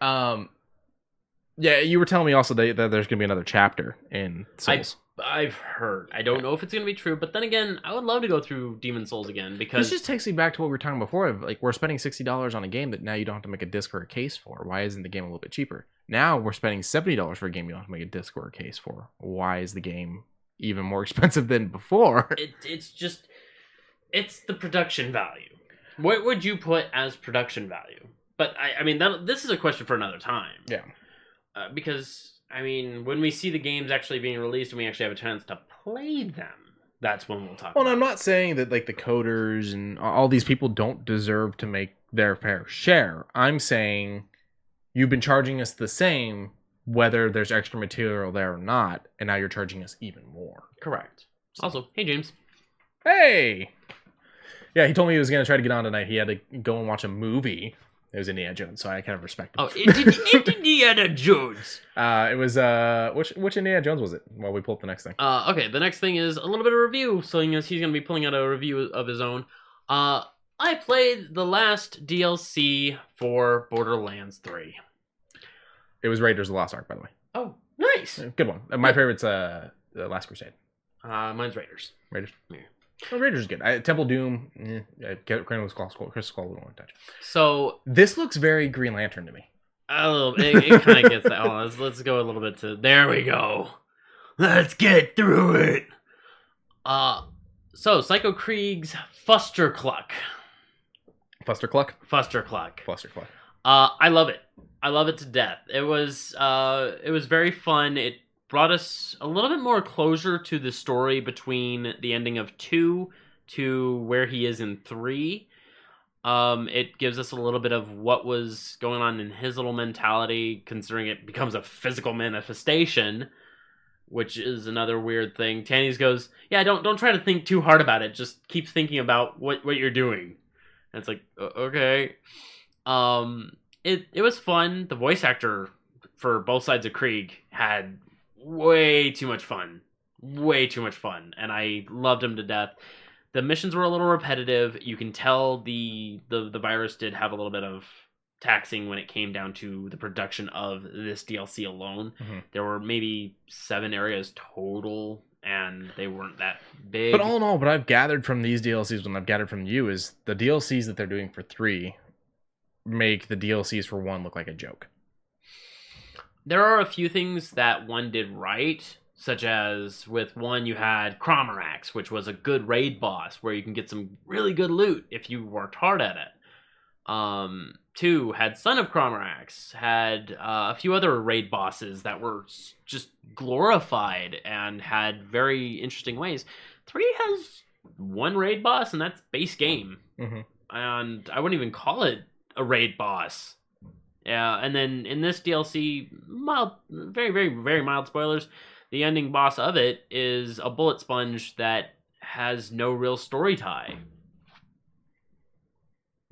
Yeah, you were telling me also that there's gonna be another chapter in Souls. I've heard. I don't know if it's going to be true, but then again, I would love to go through Demon Souls again because this just takes me back to what we were talking before. Like we're spending $60 on a game that now you don't have to make a disc or a case for. Why isn't the game a little bit cheaper? Now we're spending $70 for a game you don't have to make a disc or a case for. Why is the game even more expensive than before? It's the production value. What would you put as production value? But I mean, this is a question for another time. Yeah, because. I mean, when we see the games actually being released and we actually have a chance to play them, that's when we'll talk. Well, I'm not saying that like the coders and all these people don't deserve to make their fair share. I'm saying you've been charging us the same whether there's extra material there or not, and now you're charging us even more. Correct. So. Also, hey James. Hey. Yeah, he told me he was going to try to get on tonight. He had to go and watch a movie. It was Indiana Jones, so I kind of respect him. Oh, it's Indiana Jones. It was which Indiana Jones was it? While we pull up the next thing. Okay, the next thing is a little bit of review. So he's going to be pulling out a review of his own. I played the last DLC for Borderlands 3. It was Raiders of the Lost Ark, by the way. Oh, nice. Good one. My favorite's The Last Crusade. Mine's Raiders. Raiders. Yeah. Oh, Raiders is good. Temple Doom. Crystal Skull. We don't want to touch. So this looks very Green Lantern to me. It kind of gets that. Oh, let's go a little bit to. There we go. Let's get through it. So Psycho Krieg's Fustercluck. I love it. I love it to death. It was very fun. It brought us a little bit more closure to the story between the ending of 2 to where he is in 3. It gives us a little bit of what was going on in his little mentality, considering it becomes a physical manifestation, which is another weird thing. Tannis goes, yeah, don't try to think too hard about it. Just keep thinking about what you're doing. And it's like, okay. It was fun. The voice actor for both sides of Krieg had way too much fun. Way too much fun. And I loved him to death. The missions were a little repetitive. You can tell the virus did have a little bit of taxing when it came down to the production of this DLC alone. Mm-hmm. There were maybe 7 areas total, and they weren't that big. But all in all, what I've gathered from these DLCs, what I've gathered from you, is the DLCs that they're doing for 3 make the DLCs for 1 look like a joke. There are a few things that 1 did right, such as with 1 you had Cromarax, which was a good raid boss where you can get some really good loot if you worked hard at it. 2 had Son of Cromarax, had a few other raid bosses that were just glorified and had very interesting ways. 3 has 1 raid boss, and that's base game. Mm-hmm. And I wouldn't even call it a raid boss. Yeah, and then in this DLC, mild, very, very, very mild spoilers, the ending boss of it is a bullet sponge that has no real story tie.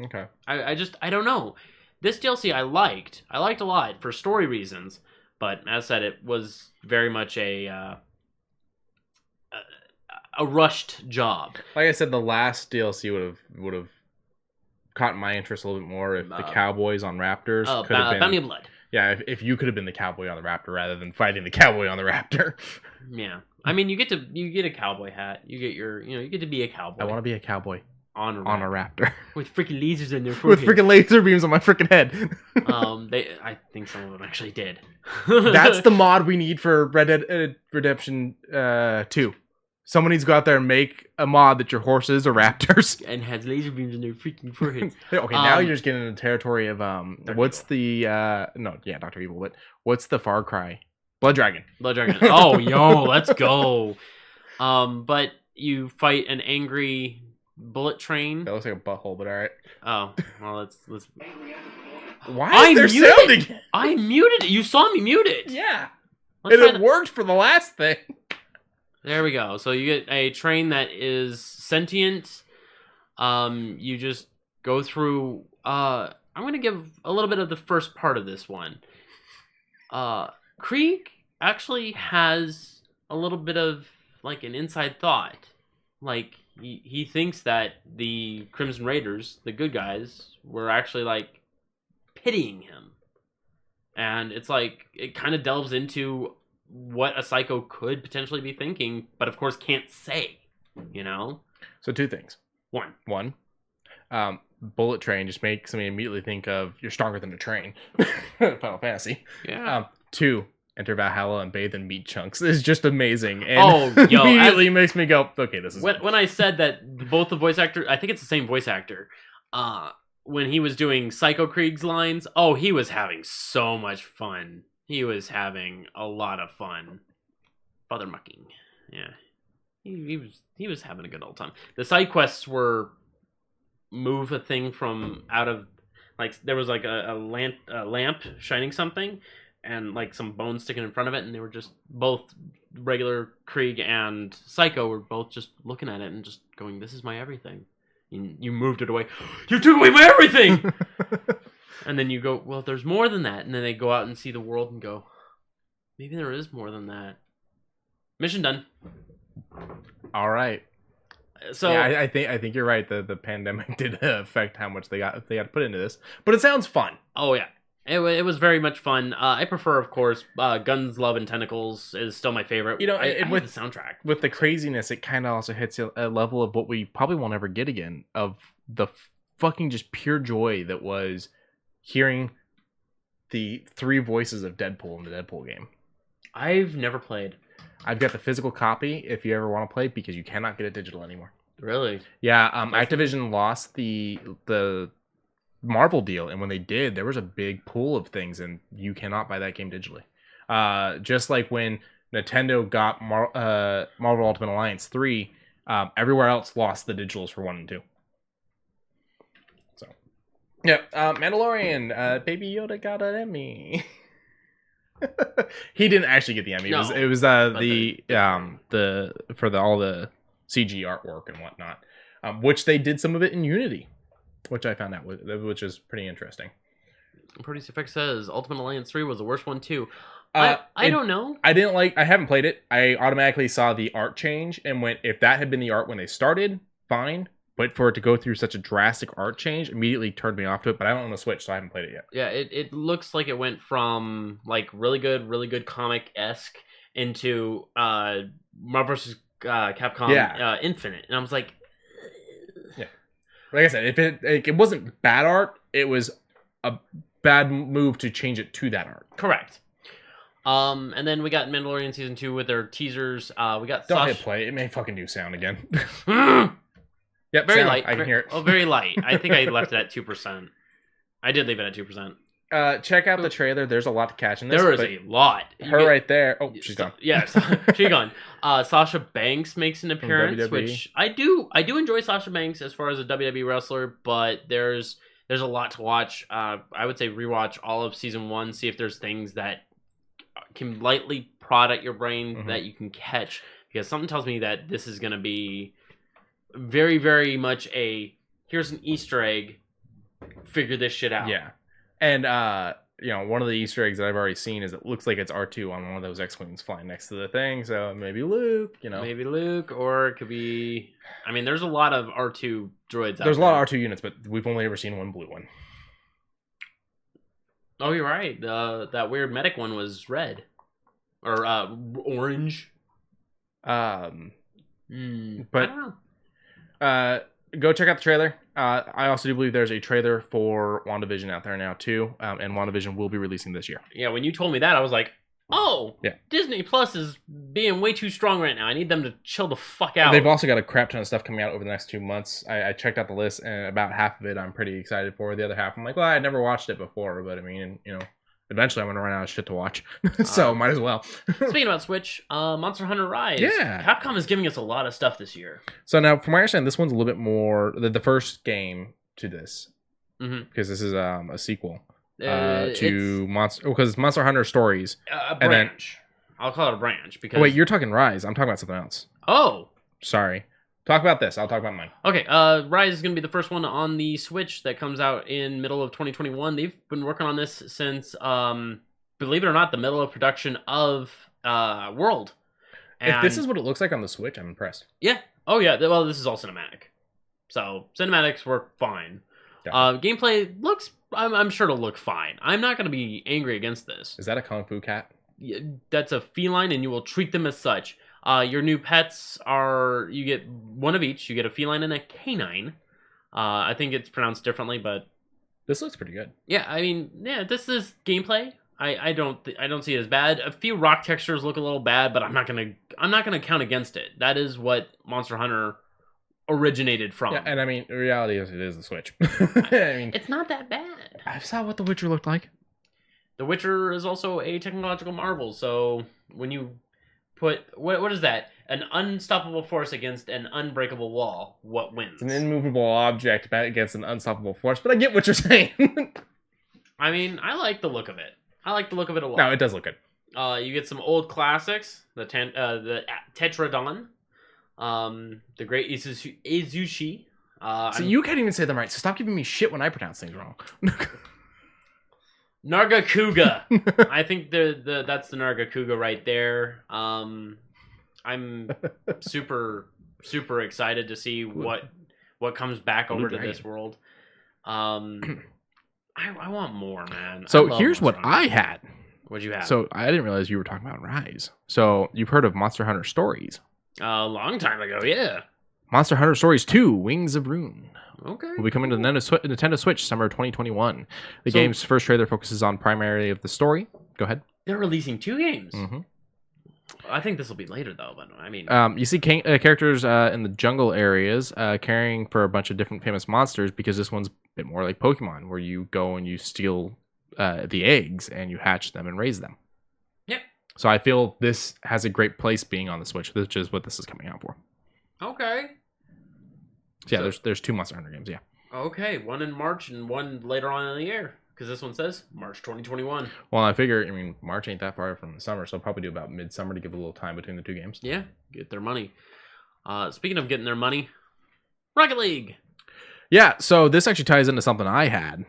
Okay. I don't know. This DLC I liked a lot for story reasons, but as said, it was very much a rushed job. Like I said, the last DLC would have caught my interest a little bit more if the cowboys on raptors could have been Bounty of Blood. Yeah, if you could have been the cowboy on the raptor rather than fighting the cowboy on the raptor. Yeah, I mean, you get a cowboy hat. You get you get to be a cowboy. I want to be a cowboy on a raptor with freaking lasers in their forehead. With freaking laser beams on my freaking head. I think some of them actually did. That's the mod we need for Red Dead Redemption 2. Someone needs to go out there and make a mod that your horses are raptors. And has laser beams in their freaking foreheads. Okay, now you're just getting into the territory of, what's the, Dr. Evil, but what's the Far Cry? Blood Dragon. Oh, yo, let's go. But you fight an angry bullet train. That looks like a butthole, but alright. Oh, well, let's... Why is there sound again? I muted it. You saw me mute it. Yeah. And it worked for the last thing. There we go. So you get a train that is sentient. You just go through... I'm going to give a little bit of the first part of this one. Krieg actually has a little bit of, like, an inside thought. Like, he thinks that the Crimson Raiders, the good guys, were actually, like, pitying him. And it's like, it kind of delves into what a psycho could potentially be thinking, but of course can't say, you know? So 2 things. One, bullet train just makes me immediately think of you're stronger than a train. Final Fantasy. Yeah. 2, enter Valhalla and bathe in meat chunks is just amazing. And immediately makes me go, okay, this is... When I said that both the voice actor, I think it's the same voice actor, when he was doing Psycho Krieg's lines, he was having so much fun. He was having a lot of fun. Father mucking. Yeah. He was having a good old time. The side quests were move a thing from out of, like, there was like a lamp shining something and like some bones sticking in front of it, and they were just both regular Krieg and Psycho were both just looking at it and just going, this is my everything. You moved it away. You took away my everything! And then you go, well, there's more than that. And then they go out and see the world and go, maybe there is more than that. Mission done. All right. So yeah, I think you're right. The pandemic did affect how much they got to put into this, but it sounds fun. Oh yeah, it was very much fun. I prefer, of course, Guns, Love, and Tentacles is still my favorite. You know, with the soundtrack, with the craziness, it kind of also hits a level of what we probably won't ever get again, of the fucking just pure joy that was hearing the 3 voices of Deadpool in the Deadpool game. I've never played. I've got the physical copy if you ever want to play, because you cannot get it digital anymore. Really? Yeah, Activision lost the Marvel deal, and when they did, there was a big pool of things, and you cannot buy that game digitally. Just like when Nintendo got Marvel Ultimate Alliance 3, everywhere else lost the digitals for 1 and 2. So, yeah, Mandalorian, Baby Yoda got an Emmy. He didn't actually get the Emmy. No, it was all the CG artwork and whatnot, which they did some of it in Unity, which I found out, which is pretty interesting. Producer Fix says Ultimate Alliance 3 was the worst one too. I don't know. I haven't played it. I automatically saw the art change and went, if that had been the art when they started, fine. But for it to go through such a drastic art change immediately turned me off to it. But I don't own the Switch, so I haven't played it yet. Yeah, it looks like it went from like really good comic-esque into Marvel vs. Capcom Infinite, and I was like, yeah. Like I said, if it wasn't bad art, it was a bad move to change it to that art. Correct. And then we got Mandalorian Season 2 with their teasers. We got Don't hit play. It may fucking do sound again. Yep, very light. I can hear it. Oh, very light. I think I left it at 2%. I did leave it at 2%. Check out the trailer. There's a lot to catch in this. There is a lot. Right there. Oh, she's gone. Yes, she's gone. Sasha Banks makes an appearance, which I do enjoy Sasha Banks as far as a WWE wrestler, but there's a lot to watch. I would say rewatch all of Season 1, see if there's things that can lightly prod at your brain that you can catch, because something tells me that this is going to be very, very much here's an Easter egg, figure this shit out. Yeah. And one of the Easter eggs that I've already seen is it looks like it's R2 on one of those X-Wings flying next to the thing, so maybe Luke, Maybe Luke, or it could be, I mean, there's a lot of R2 droids out there. There's a lot of R2 units, but we've only ever seen one blue one. Oh, you're right. That weird medic one was red. Or orange. But I don't know. Go check out the trailer. I also do believe there's a trailer for WandaVision out there now too, and WandaVision will be releasing this year. Yeah, when you told me that, I was like, oh, yeah. Disney Plus is being way too strong right now. I need them to chill the fuck out. They've also got a crap ton of stuff coming out over the next 2 months. I checked out the list, and about half of it I'm pretty excited for. The other half I'm like, well, I had never watched it before, but I mean, eventually I'm going to run out of shit to watch. So might as well. Speaking about Switch, Monster Hunter Rise. Yeah. Capcom is giving us a lot of stuff this year. So now, from my understanding, this one's a little bit more the first game to this. Because this is a sequel to Monster... Because Monster Hunter Stories. A branch. I'll call it a branch. Because... Oh, wait, you're talking Rise. I'm talking about something else. Oh. Sorry. Talk about this. I'll talk about mine. Okay, Rise is going to be the first one on the Switch that comes out in middle of 2021. They've been working on this since, believe it or not, the middle of production of World. And if this is what it looks like on the Switch, I'm impressed. Yeah. Oh, yeah. Well, this is all cinematic. So, cinematics work fine. Gameplay looks... I'm sure it'll look fine. I'm not going to be angry against this. Is that a Kung Fu cat? That's a feline, and you will treat them as such. Your new pets you get one of each. You get a feline and a canine. I think it's pronounced differently, but this looks pretty good. Yeah, I mean, yeah, this is gameplay. I don't see it as bad. A few rock textures look a little bad, but I'm not gonna count against it. That is what Monster Hunter originated from. Yeah, and I mean, the reality is it is the Switch. I mean, it's not that bad. I saw what The Witcher looked like. The Witcher is also a technological marvel. So when you put what is that? An unstoppable force against an unbreakable wall. What wins? It's an immovable object against an unstoppable force. But I get what you're saying. I mean, I like the look of it. I like the look of it a lot. No, it does look good. You get some old classics. The Tetradon. The Great Izuchi. So you can't even say them right. So stop giving me shit when I pronounce things wrong. Nargacuga. I think that's the Nargacuga right there. I'm super excited to see what comes back over to this world. I want more, man. So here's what I had. What'd you have? So I didn't realize you were talking about Rise. So you've heard of Monster Hunter Stories? A long time ago, yeah. Monster Hunter Stories 2: Wings of Ruin. Okay. Will be coming to the Nintendo Switch summer 2021. The game's first trailer focuses on primarily of the story. Go ahead. They're releasing 2 games. I think this will be later, though. But I mean, you see characters in the jungle areas caring for a bunch of different famous monsters, because this one's a bit more like Pokemon, where you go and you steal the eggs and you hatch them and raise them. Yep. So I feel this has a great place being on the Switch, which is what this is coming out for. Okay. So yeah, there's 2 Monster Hunter games, yeah. Okay, one in March and one later on in the year. Because this one says March 2021. Well, I figure, March ain't that far from the summer, so I'll probably do about midsummer to give a little time between the 2 games. Yeah, get their money. Speaking of getting their money, Rocket League. Yeah, so this actually ties into something I had.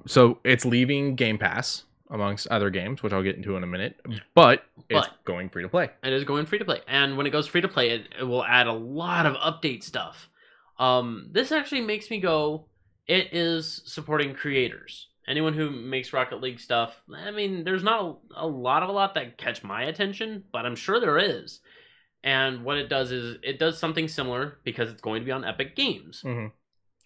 So it's leaving Game Pass, amongst other games, which I'll get into in a minute, but it's going free to play. It is going free to play. And when it goes free to play, it will add a lot of update stuff. This actually makes me go, it is supporting creators. Anyone who makes Rocket League stuff, there's not a lot that catch my attention, but I'm sure there is. And what it does is, it does something similar because it's going to be on Epic Games. Mm-hmm.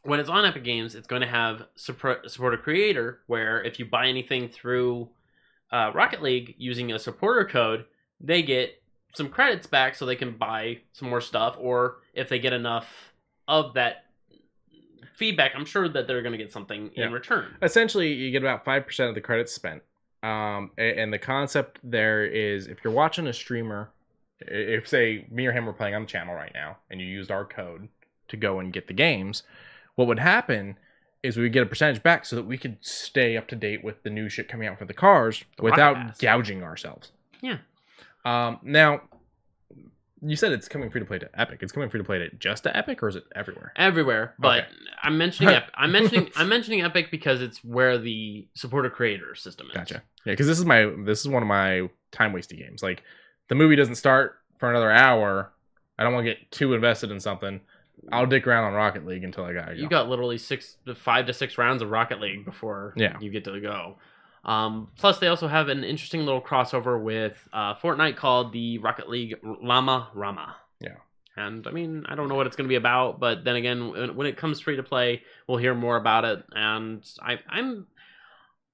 When it's on Epic Games, it's going to have support a creator, where if you buy anything through Rocket League using a supporter code, they get some credits back so they can buy some more stuff, or if they get enough of that feedback, I'm sure that they're going to get something in return. Essentially, you get about 5% of the credits spent. And the concept there is, if you're watching a streamer, if, say, me or him were playing on the channel right now, and you used our code to go and get the games, what would happen is we would get a percentage back so that we could stay up to date with the new shit coming out for the cars without gouging ourselves. Yeah. Now, you said it's coming free to play to Epic. It's coming free to play to just to Epic, or is it everywhere? Everywhere, but okay. I'm mentioning I'm mentioning Epic because it's where the supporter creator system is. Gotcha. Yeah, because this is one of my time wasting games. Like, the movie doesn't start for another hour. I don't want to get too invested in something. I'll dick around on Rocket League until I got You got literally 5 to 6 rounds of Rocket League before you get to go. Plus, they also have an interesting little crossover with Fortnite called the Rocket League Llama Rama. Yeah. And, I don't know what it's going to be about, but then again, when it comes free to play, we'll hear more about it. And I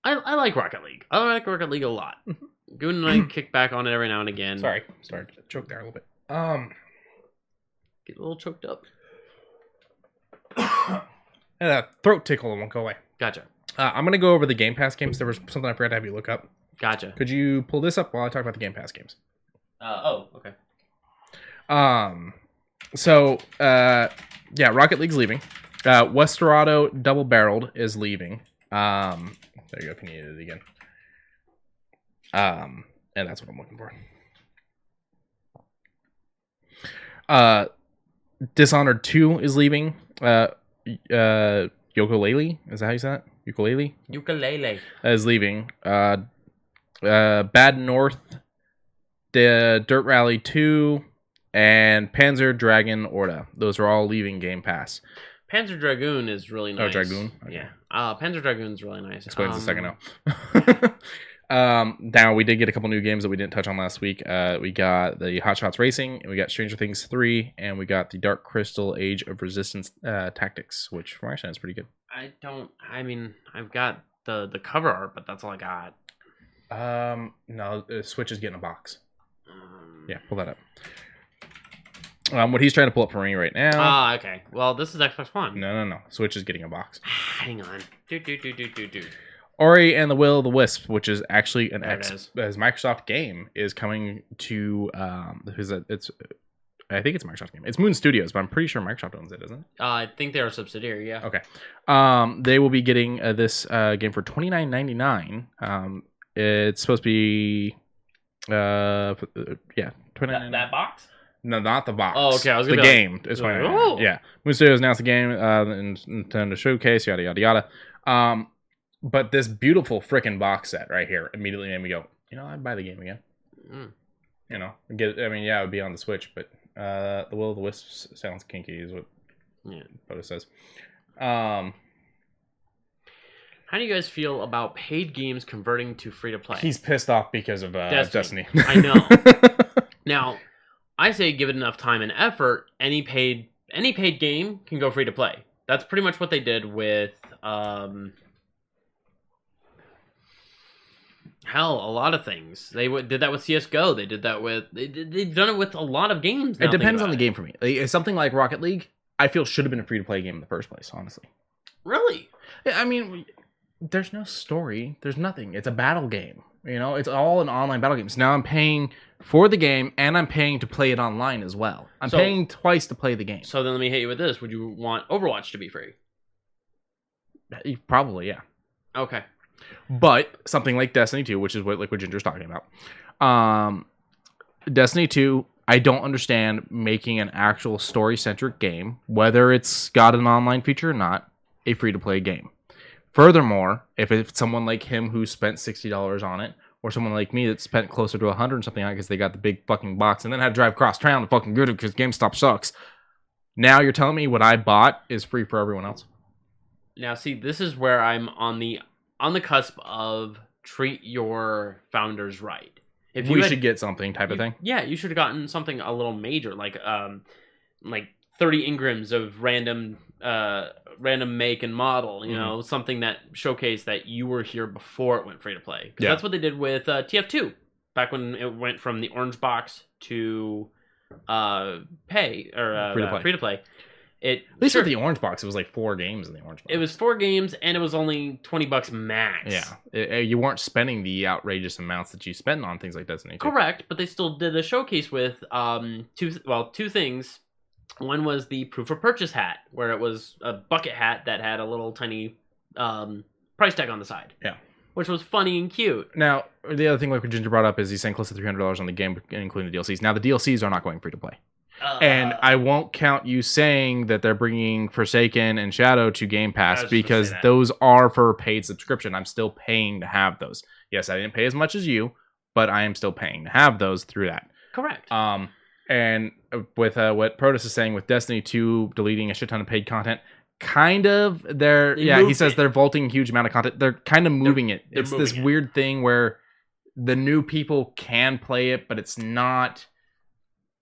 like Rocket League. I like Rocket League a lot. Goon and I kick back on it every now and again. Sorry to choke there a little bit. Get a little choked up. And a throat tickle won't go away. Gotcha. I'm going to go over the Game Pass games. There was something I forgot to have you look up. Gotcha. Could you pull this up while I talk about the Game Pass games? Okay. Rocket League's leaving. Westerado Double Barreled is leaving. There you go, if you needed it again. And that's what I'm looking for. Dishonored 2 is leaving. Ukulele, is that how you say that? Ukulele is leaving. Bad North, the Dirt Rally 2, and Panzer Dragoon Orta. Those are all leaving Game Pass. Panzer Dragoon is really nice. Oh, Dragoon? Okay. Yeah. Panzer Dragoon is really nice. Explains the second now. Now, we did get a couple new games that we didn't touch on last week. We got the Hot Shots Racing, and we got Stranger Things 3, and we got the Dark Crystal Age of Resistance Tactics, which from my side is pretty good. I've got the cover art, but that's all I got. No, the Switch is getting a box. Yeah, pull that up. What he's trying to pull up for me right now. Okay. Well, this is Xbox One. No. Switch is getting a box. Hang on. Ori and the Will of the Wisp, which is actually an Microsoft game, is coming to I think it's a Microsoft game. It's Moon Studios, but I'm pretty sure Microsoft owns it, isn't it? I think they're a subsidiary, yeah. Okay. They will be getting this game for $29.99. It's supposed to be $29.99. That box? No, not the box. Oh, okay. I was gonna the game. It's $29.99. Yeah. Moon Studios announced the game in Nintendo Showcase, yada yada yada. But this beautiful freaking box set right here immediately made me go, I'd buy the game again. It would be on the Switch, but the Will of the Wisp sounds kinky, is what it says. How do you guys feel about paid games converting to free to play? He's pissed off because of Destiny. I know. Now, I say give it enough time and effort. Any paid game can go free to play. That's pretty much what they did with a lot of things. They did that with CS:GO. They did that with they've done it with a lot of games. It depends on the game for me. Something like Rocket League, I feel should have been a free to play game in the first place. Honestly, really? Yeah, there's no story. There's nothing. It's a battle game. You know, it's all an online battle game. So now I'm paying for the game, and I'm paying to play it online as well. I'm paying twice to play the game. So then let me hit you with this. Would you want Overwatch to be free? Probably, yeah. Okay. But something like Destiny 2, which is what Ginger's talking about. Destiny 2, I don't understand making an actual story-centric game, whether it's got an online feature or not, a free-to-play game. Furthermore, if it's someone like him who spent $60 on it, or someone like me that spent closer to 100 and something on it because they got the big fucking box and then had to drive across town to fucking get it because GameStop sucks. Now you're telling me what I bought is free for everyone else? Now, see, this is where I'm on the cusp of treat your founders right. If we should get something type of thing. Yeah, you should have gotten something a little major, like 30 engrams of random make and model, you know, something that showcased that you were here before it went free to play. Because that's what they did with TF2 back when it went from the orange box to pay or free to play. At least with the orange box, it was like 4 games in the orange box. It was 4 games, and it was only $20 max. Yeah, you weren't spending the outrageous amounts that you spend on things like Destiny 2. Correct, but they still did a showcase with two things. One was the proof of purchase hat, where it was a bucket hat that had a little tiny price tag on the side. Yeah. Which was funny and cute. Now, the other thing like Ginger brought up is he's saying close to $300 on the game, including the DLCs. Now, the DLCs are not going free to play. And I won't count you saying that they're bringing Forsaken and Shadow to Game Pass because those are for paid subscription. I'm still paying to have those. Yes, I didn't pay as much as you, but I am still paying to have those through that. Correct. And with what Protus is saying with Destiny 2 deleting a shit ton of paid content, kind of he says they're vaulting a huge amount of content. They're kind of moving it. It's this weird thing where the new people can play it, but it's not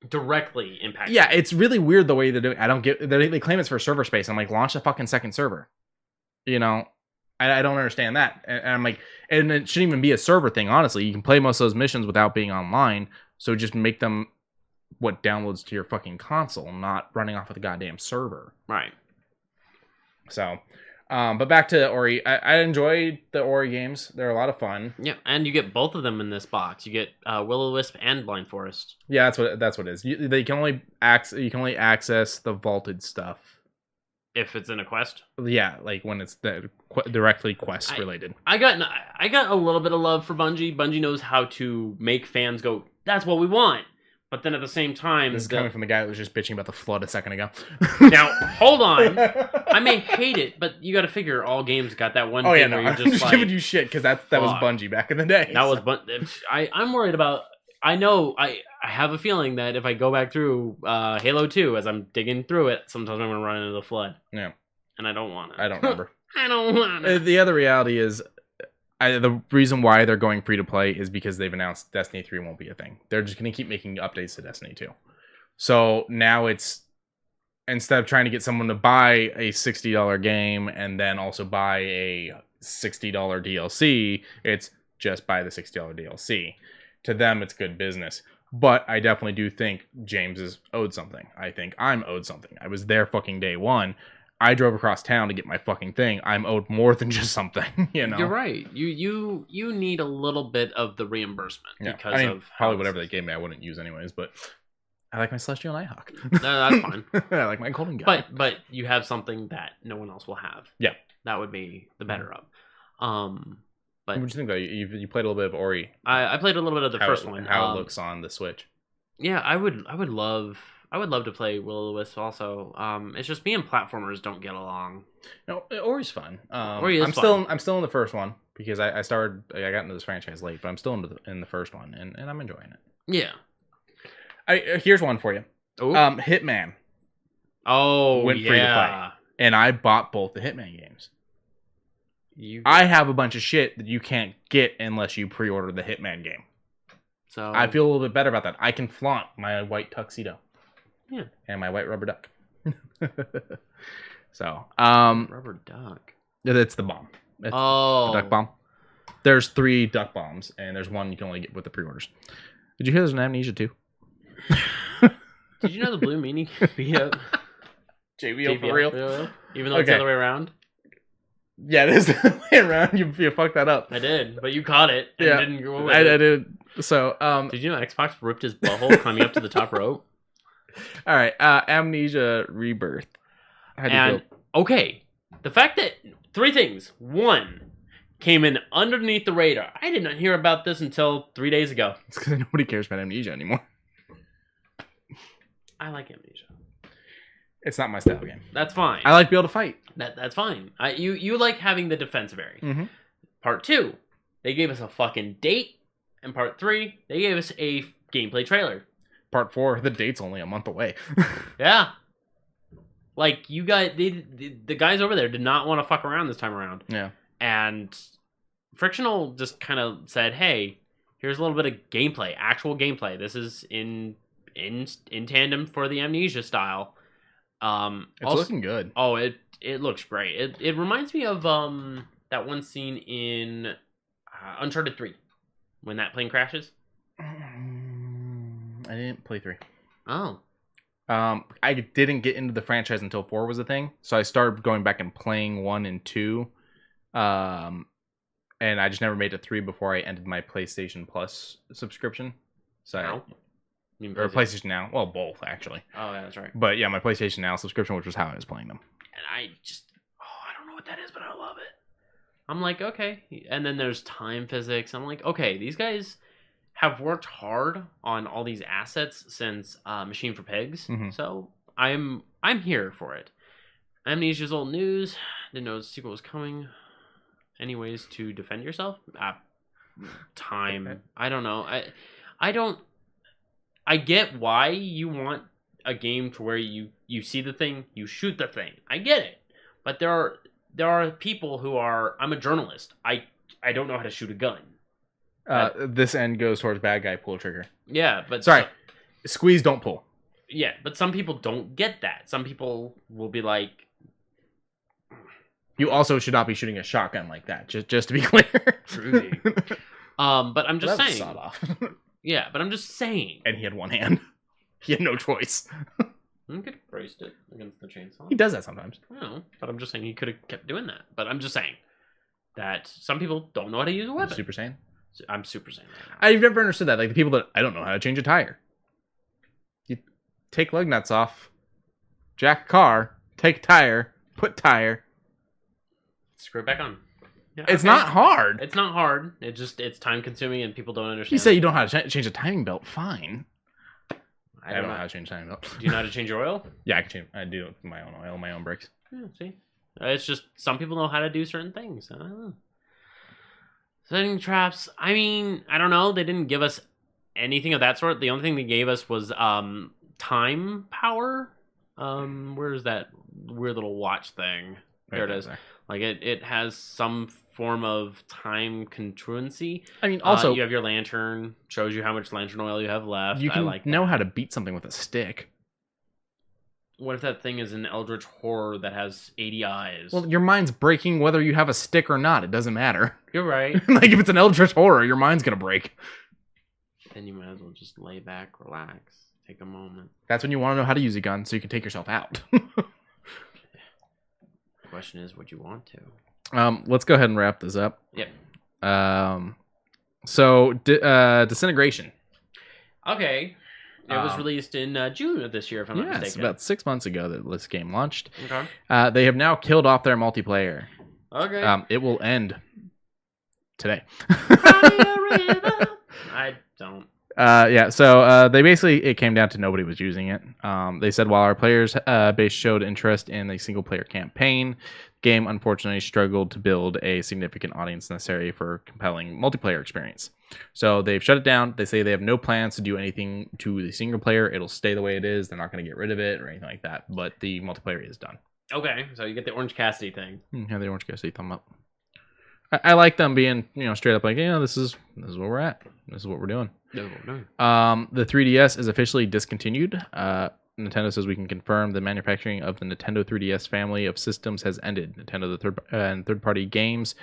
directly impacting. Yeah, it's really weird the way they're doing. I don't get. They claim it's for server space. I'm like, launch a fucking second server. You know, I don't understand that. And I'm like, and it shouldn't even be a server thing. Honestly, you can play most of those missions without being online. So just make them what downloads to your fucking console, not running off of the goddamn server. Right. So, but back to Ori. I enjoyed the Ori games. They're a lot of fun. Yeah, and you get both of them in this box. You get Will-O-Wisp and Blind Forest. Yeah, that's what it is. You can only access the vaulted stuff if it's in a quest. Yeah, like when it's directly quest related. I got a little bit of love for Bungie. Bungie knows how to make fans go, "That's what we want." But then at the same time... This is coming from the guy that was just bitching about the flood a second ago. Now, hold on. I may hate it, but you got to figure all games got that one thing where you're I'm just giving you shit because that was Bungie back in the day. That was I'm worried about... I know, I have a feeling that if I go back through Halo 2, as I'm digging through it, sometimes I'm going to run into the flood. Yeah. And I don't want it. I don't remember. I don't want it. The other reality is... the reason why they're going free to play is because they've announced Destiny 3 won't be a thing. They're just going to keep making updates to Destiny 2. So now it's, instead of trying to get someone to buy a $60 game and then also buy a $60 DLC, it's just buy the $60 DLC. To them, it's good business. But I definitely do think James is owed something. I think I'm owed something. I was there fucking day one. I drove across town to get my fucking thing. I'm owed more than just something, you know. You're right. You need a little bit of the reimbursement because of probably whatever they gave me I wouldn't use anyways, but I like my Celestial Nighthawk. That's fine. I like my Golden Gun. But you have something that no one else will have. Yeah. That would be the better of. But what do you think though? You played a little bit of Ori. I played a little bit of the first one. How it looks on the Switch. Yeah, I would love to play Will-O-Wisp also. It's just me and platformers don't get along. No, Ori's fun. Ori is fun. I'm still in the first one because I got into this franchise late, but I'm still in the first one and I'm enjoying it. Yeah. Here's one for you. Ooh. Hitman. Oh, went free to play, and I bought both the Hitman games. I have a bunch of shit that you can't get unless you pre-order the Hitman game. So I feel a little bit better about that. I can flaunt my white tuxedo. Yeah. And my white rubber duck. So, rubber duck. It's the bomb. It's the duck bomb. There's 3 duck bombs, and there's one you can only get with the pre-orders. Did you hear there's an Amnesia too? Did you know the blue meanie beat up JVO for real? Even though it's the other way around? Yeah, this is the way around. You fucked that up. I did, but you caught it and didn't go with I it. did. So, Did you know Xbox ripped his butthole climbing up to the top rope? All right, Amnesia Rebirth. How'd you feel? Okay, the fact that 3 things. 1, came in underneath the radar. I did not hear about this until 3 days ago. It's because nobody cares about Amnesia anymore. I like Amnesia. It's not my style game. That's fine. I like to be able to fight. That's fine. You like having the defensive area. Mm-hmm. Part 2, they gave us a fucking date, and part 3, they gave us a gameplay trailer. Part 4, the date's only a month away. Yeah. Like, you guys, the guys over there did not want to fuck around this time around. Yeah. And Frictional just kind of said, hey, here's a little bit of gameplay, actual gameplay. This is in tandem for the Amnesia style. It's also, looking good. Oh, it looks great. It reminds me of that one scene in Uncharted 3 when that plane crashes. I didn't play 3. Oh. I didn't get into the franchise until 4 was a thing, so I started going back and playing 1 and 2, and I just never made it 3 before I ended my PlayStation Plus subscription. So, Now? or PlayStation Now. Well, both actually. Oh, yeah, that's right. But yeah, my PlayStation Now subscription, which was how I was playing them. And I don't know what that is, but I love it. I'm like, okay. And then there's time physics. I'm like, okay, these guys have worked hard on all these assets since Machine for Pigs. Mm-hmm. So I'm here for it. Amnesia's old news. Didn't know the sequel was coming. Any ways to defend yourself? Time. I don't know. I get why you want a game to where you see the thing, you shoot the thing. I get it. But there are people who are, I'm a journalist. I don't know how to shoot a gun. This end goes towards bad guy, pull trigger. Yeah, but sorry, squeeze, don't pull. Yeah, but some people don't get that. Some people will be like, you also should not be shooting a shotgun like that. Just to be clear. but I'm just saying. Sawed off. Yeah, but I'm just saying. And he had one hand. He had no choice. He could have braced it against the chainsaw. He does that sometimes. I know, but I'm just saying he could have kept doing that. But I'm just saying that some people don't know how to use a weapon. Super Saiyan? I'm Super Saiyan right now. I've never understood that. Like the people that I don't know how to change a tire. You take lug nuts off, jack car, take tire, put tire. Screw it back on. Yeah, it's not hard. It's not hard. It's time consuming and people don't understand. You say you don't know how to change a timing belt. Fine. I don't know how to change a timing belt. Do you know how to change your oil? Yeah, I can change. I do my own oil, my own brakes. Yeah, see? It's just some people know how to do certain things. I don't know. Setting traps. I mean, I don't know. They didn't give us anything of that sort. The only thing they gave us was time power. Where is that weird little watch thing? There it is. There. Like it has some form of time congruency. I mean, also you have your lantern, shows you how much lantern oil you have left. You can know how to beat something with a stick. What if that thing is an eldritch horror that has 80 eyes? Well, your mind's breaking whether you have a stick or not. It doesn't matter. You're right. Like if it's an eldritch horror, your mind's gonna break. Then you might as well just lay back, relax, take a moment. That's when you want to know how to use a gun, so you can take yourself out. Question is, would you want to? Let's go ahead and wrap this up. Yep. So Disintegration. Okay. It was released in June of this year, if I'm not mistaken. Yes, about 6 months ago that this game launched. Okay. They have now killed off their multiplayer. Okay. It will end today. I don't. Yeah, so they basically, it came down to nobody was using it. They said while our players base showed interest in the single player campaign, the game unfortunately struggled to build a significant audience necessary for compelling multiplayer experience. So they've shut it down. They say they have no plans to do anything to the single player. It'll stay the way it is. They're not going to get rid of it or anything like that. But the multiplayer is done. Okay, so you get the Orange Cassidy thing. Yeah, the Orange Cassidy thumb up. I like them being, straight up like, this is where we're at. This is what we're doing. No. The 3DS is officially discontinued. Nintendo says we can confirm the manufacturing of the Nintendo 3DS family of systems has ended. Nintendo third-party games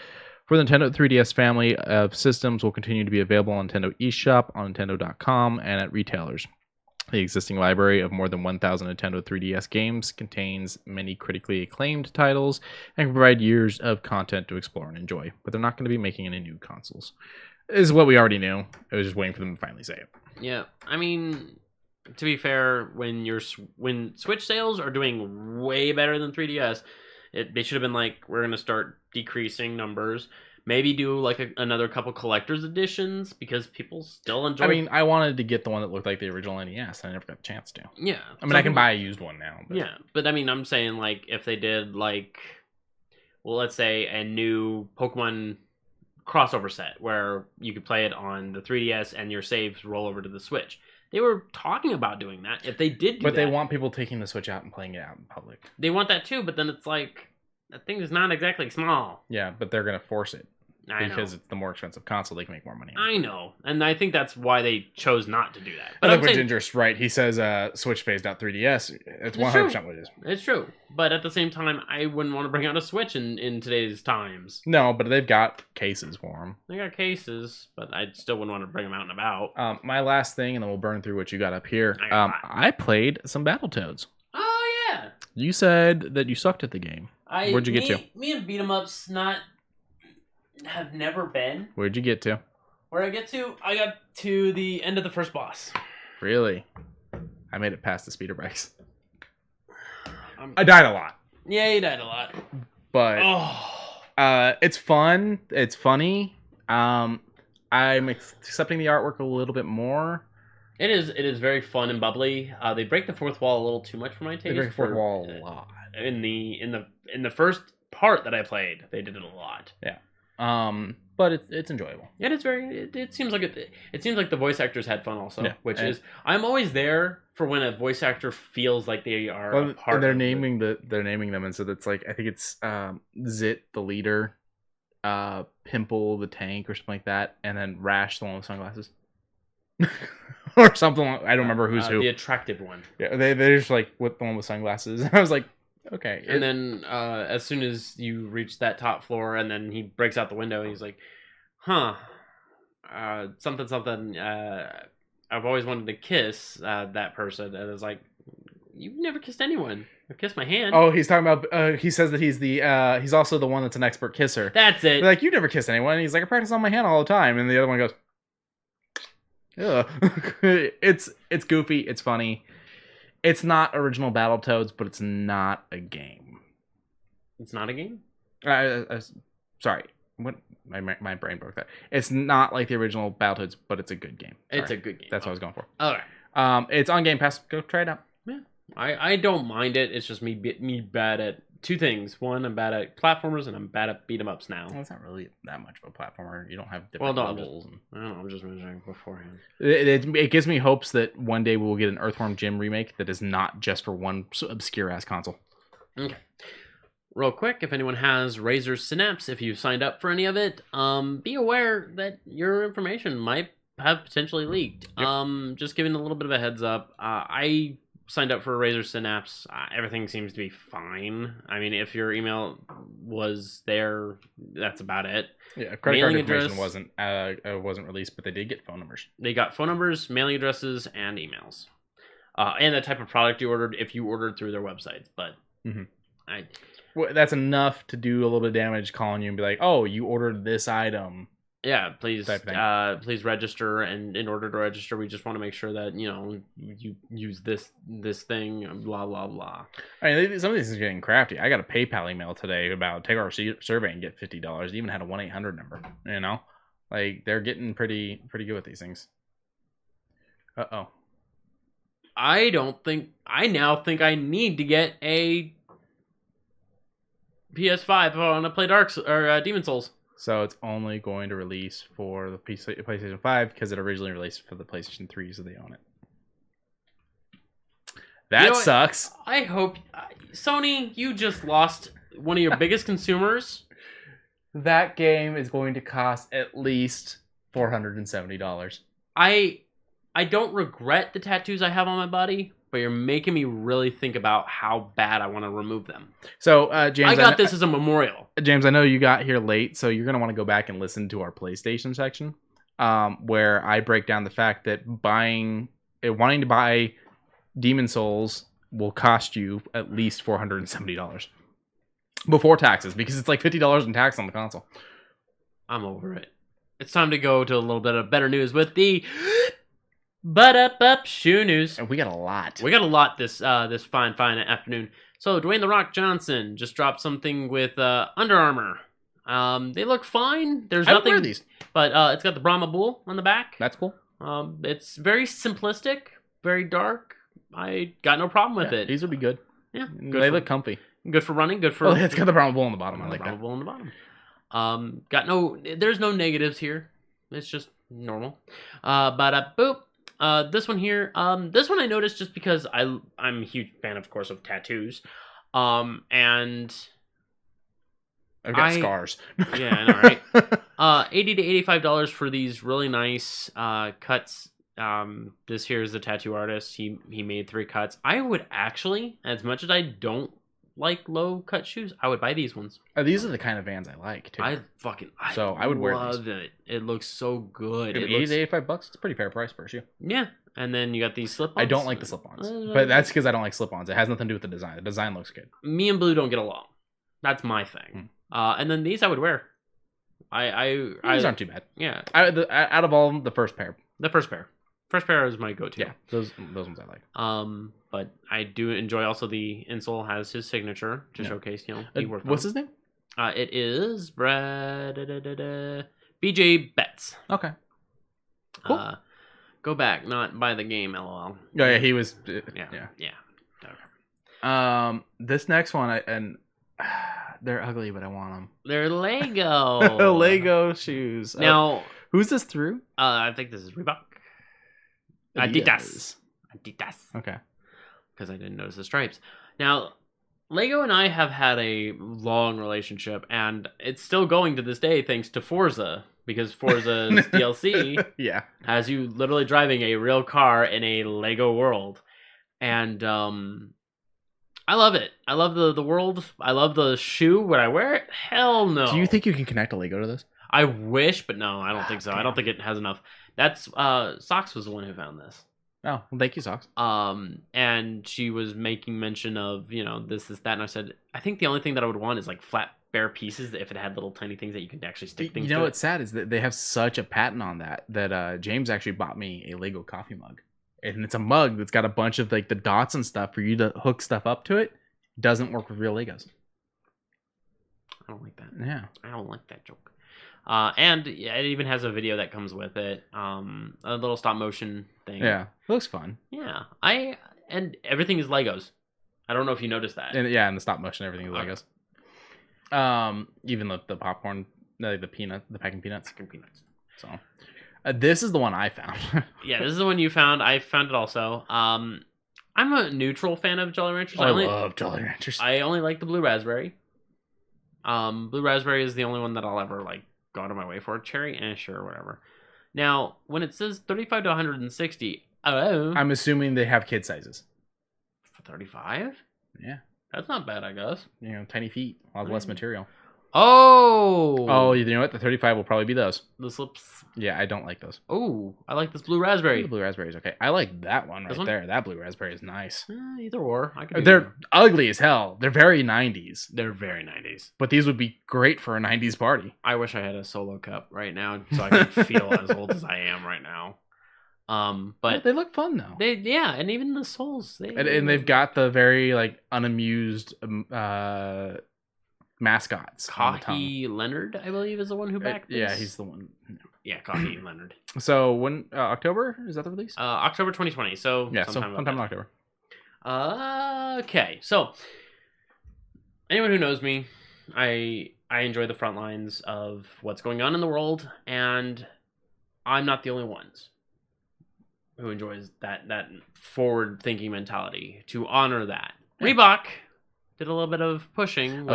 for the Nintendo 3DS family of systems will continue to be available on Nintendo eShop, on Nintendo.com, and at retailers. The existing library of more than 1,000 Nintendo 3DS games contains many critically acclaimed titles and can provide years of content to explore and enjoy, but they're not going to be making any new consoles. This is what we already knew. I was just waiting for them to finally say it. Yeah, I mean, to be fair, when Switch sales are doing way better than 3DS, they should have been like, we're going to start decreasing numbers. Maybe do like another couple collector's editions because people still enjoy. I mean, I wanted to get the one that looked like the original NES, and I never got a chance to. Yeah. I mean, I can buy a used one now. But... Yeah, but I mean, I'm saying like if they did like, well, let's say a new Pokemon crossover set where you could play it on the 3DS and your saves roll over to the Switch. They were talking about doing that. If they did do but that, they want people taking the Switch out and playing it out in public. They want that too, but then it's like, that thing is not exactly small. Yeah, but they're going to force it. Because know. It's the more expensive console, they can make more money on. I know, and I think that's why they chose not to do that. But I think Ginger's right. He says Switch phased out 3DS. It's 100% what it is. It's true. But at the same time, I wouldn't want to bring out a Switch in today's times. No, but they've got cases for them. They got cases, but I still wouldn't want to bring them out and about. My last thing, and then we'll burn through what you got up here. I played some Battletoads. Oh, yeah. You said that you sucked at the game. Where'd you get to? Me and Beat 'em Ups have never been. Where'd you get to? Where I got to the end of the first boss. Really? I made it past the speeder bikes. I died a lot. Yeah, you died a lot. But it's fun. It's funny. I'm accepting the artwork a little bit more. It is very fun and bubbly. They break the fourth wall a little too much for my taste. They break the fourth wall a lot. In the first part that I played, they did it a lot. Yeah. But it's enjoyable. Yeah, it's very. It seems like it seems like the voice actors had fun also, which is I'm always there for when a voice actor feels like they are a part. And they're naming them, and so that's like I think it's Zit the leader, Pimple the tank or something like that, and then Rash the one with sunglasses, or something. I don't remember who's who. The attractive one. Yeah, they're just like with the one with sunglasses. I was like. Okay. And then as soon as you reach that top floor, and then he breaks out the window, and he's like, something. I've always wanted to kiss that person. And it's like, you've never kissed anyone. I've kissed my hand. Oh, he's talking about, he says that he's also the one that's an expert kisser. That's it. They're like, you never kissed anyone. And he's like, I practice on my hand all the time. And the other one goes, ugh. It's goofy. It's funny. It's not original Battletoads, but it's not a game. It's not a game? Sorry. What? My brain broke there. It's not like the original Battletoads, but it's a good game. Sorry. It's a good game. That's what I was going for. All right. It's on Game Pass. Go try it out. Yeah. I don't mind it. It's just me bad at two things. One, I'm bad at platformers, and I'm bad at beat 'em ups now. Well, it's not really that much of a platformer. You don't have different levels. I don't know. I'm just measuring beforehand. It gives me hopes that one day we'll get an Earthworm Jim remake that is not just for one obscure ass console. Okay. Real quick, if anyone has Razor's Synapse, if you signed up for any of it, be aware that your information might have potentially leaked. Yep. Just giving a little bit of a heads up. I signed up for Razor Synapse. Everything seems to be fine. I mean, if your email was there, that's about it. Yeah, credit card information wasn't released, but they did get phone numbers. They got phone numbers, mailing addresses, and emails, and the type of product you ordered if you ordered through their websites. But that's enough to do a little bit of damage calling you and be like, "Oh, you ordered this item." Yeah, please register, and in order to register, we just want to make sure that you use this thing, blah blah blah. I mean, some of these is getting crafty. I got a PayPal email today about take our survey and get $50. It even had a 1-800 number. Like they're getting pretty good with these things. I now think I need to get a PS5 if I want to play Demon Souls. So it's only going to release for the PlayStation 5 because it originally released for the PlayStation 3, so they own it. That sucks. I hope Sony, you just lost one of your biggest consumers. That game is going to cost at least $470. I don't regret the tattoos I have on my body, but you're making me really think about how bad I want to remove them. So, James, I got this as a memorial. James, I know you got here late, so you're going to want to go back and listen to our PlayStation section, where I break down the fact that buying wanting to buy Demon Souls will cost you at least $470 before taxes, because it's like $50 in tax on the console. I'm over it. It's time to go to a little bit of better news with the Butt-Up Shoe News. And we got a lot. We got a lot this fine afternoon. So Dwayne "The Rock" Johnson just dropped something with Under Armour. They look fine. There's I would nothing. wear these. But it's got the Brahma Bull on the back. That's cool. It's very simplistic, very dark. I got no problem with it. These would be good. Yeah, They look comfy. Good for running. Good for. Oh, it's got the Brahma Bull on the bottom. I like Brahma that. Bull on the bottom. There's no negatives here. It's just normal. This one here. This one I noticed just because I'm a huge fan, of course, of tattoos. And I've got scars. Yeah, I know, right? $80 to $85 for these really nice cuts. This here is the tattoo artist. He made 3 cuts. I would actually, as much as I don't like low cut shoes, I would buy these ones. These are the kind of Vans I like too. I would wear love these. it. It looks so good. $80 to $85. It's a pretty fair price for a shoe. Yeah, and then you got these slip-ons. I don't like the slip-ons, but that's because I don't like slip-ons. It has nothing to do with the design. The design looks good. Me and Blue don't get along. That's my thing. And then these I would wear. These aren't too bad. Yeah. Out of all of them, the first pair. The first pair. First pair is my go-to. Yeah, those ones I like. But I do enjoy also the insole has his signature to showcase, he worked on. What's his name? It is BJ Betts. Okay. Cool. Go back, not by the game, LOL. Yeah, he was. Yeah. Okay. This next one, they're ugly, but I want them. They're Lego. Lego shoes. Now, who's this through? I think this is Reebok. Adidas. Okay. Because I didn't notice the stripes. Now, Lego and I have had a long relationship, and it's still going to this day thanks to Forza. Because Forza's DLC has you literally driving a real car in a Lego world. And I love it. I love the world. I love the shoe. Would I wear it? Hell no. Do you think you can connect a Lego to this? I wish, but no, I don't think so. Damn. I don't think it has enough. That's Socks was the one who found this. Oh, well, thank you, Socks. And she was making mention of, this, that, and I said, I think the only thing that I would want is like flat, bare pieces if it had little tiny things that you can actually stick things to. What's sad is that they have such a patent on that James actually bought me a Lego coffee mug. And it's a mug that's got a bunch of like the dots and stuff for you to hook stuff up to it. Doesn't work with real Legos. I don't like that. Yeah. I don't like that joke. And it even has a video that comes with it. A little stop motion thing. Yeah. It looks fun. Yeah. And everything is Legos. I don't know if you noticed that. And the stop motion, everything is Legos. Even the popcorn, the packing peanuts. So this is the one I found. Yeah, this is the one you found. I found it also. I'm a neutral fan of Jolly Ranchers. I love Jolly Ranchers. I only like the blue raspberry. Blue raspberry is the only one that I'll ever like go out of my way for. Cherry, sure, whatever. Now, when it says 35 to 160, I'm assuming they have kid sizes. For 35? Yeah. That's not bad, I guess. Tiny feet, a lot less material. Oh, you know what? The 35 will probably be those. The slips. Yeah, I don't like those. Oh, I like this blue raspberry. The blue raspberry is okay. I like that one right there. That blue raspberry is nice. Either or. They're ugly as hell. They're very 90s. They're very 90s. But these would be great for a 90s party. I wish I had a solo cup right now so I could feel as old as I am right now. But they look fun though. And even the soles. And they've got the very like unamused mascots. Coffee Leonard, I believe, is the one who backed this. Yeah, he's the one. Yeah, Coffee Leonard. So when October, is that the release? October 2020. So yeah, sometime in October. Okay, so anyone who knows me, I enjoy the front lines of what's going on in the world, and I'm not the only ones who enjoys that forward-thinking mentality. To honor that, Reebok did a little bit of pushing.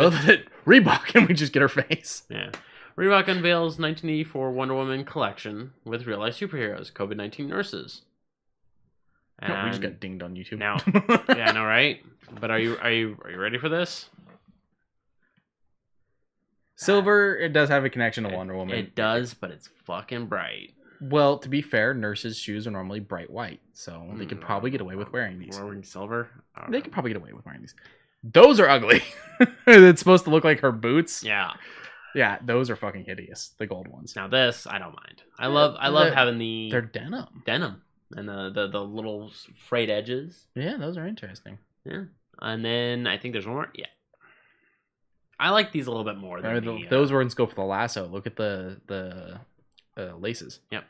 Reebok, can we just get her face? Yeah. Reebok unveils 1984 Wonder Woman collection with real-life superheroes, COVID-19 nurses. No, we just got dinged on YouTube. Now, yeah, I know, right? But are you ready for this? Silver, it does have a connection to Wonder Woman. It does, but it's fucking bright. Well, to be fair, nurses' shoes are normally bright white, so they could probably get away with wearing these. Wearing silver? They could probably get away with wearing these. Those are ugly. It's supposed to look like her boots. Yeah. Yeah, those are fucking hideous. The gold ones. Now this, I don't mind. I love having the They're denim. And the little frayed edges. Yeah, those are interesting. Yeah. And then I think there's one more. Yeah. I like these a little bit more than those were in scope for the lasso. Look at the laces. Yep.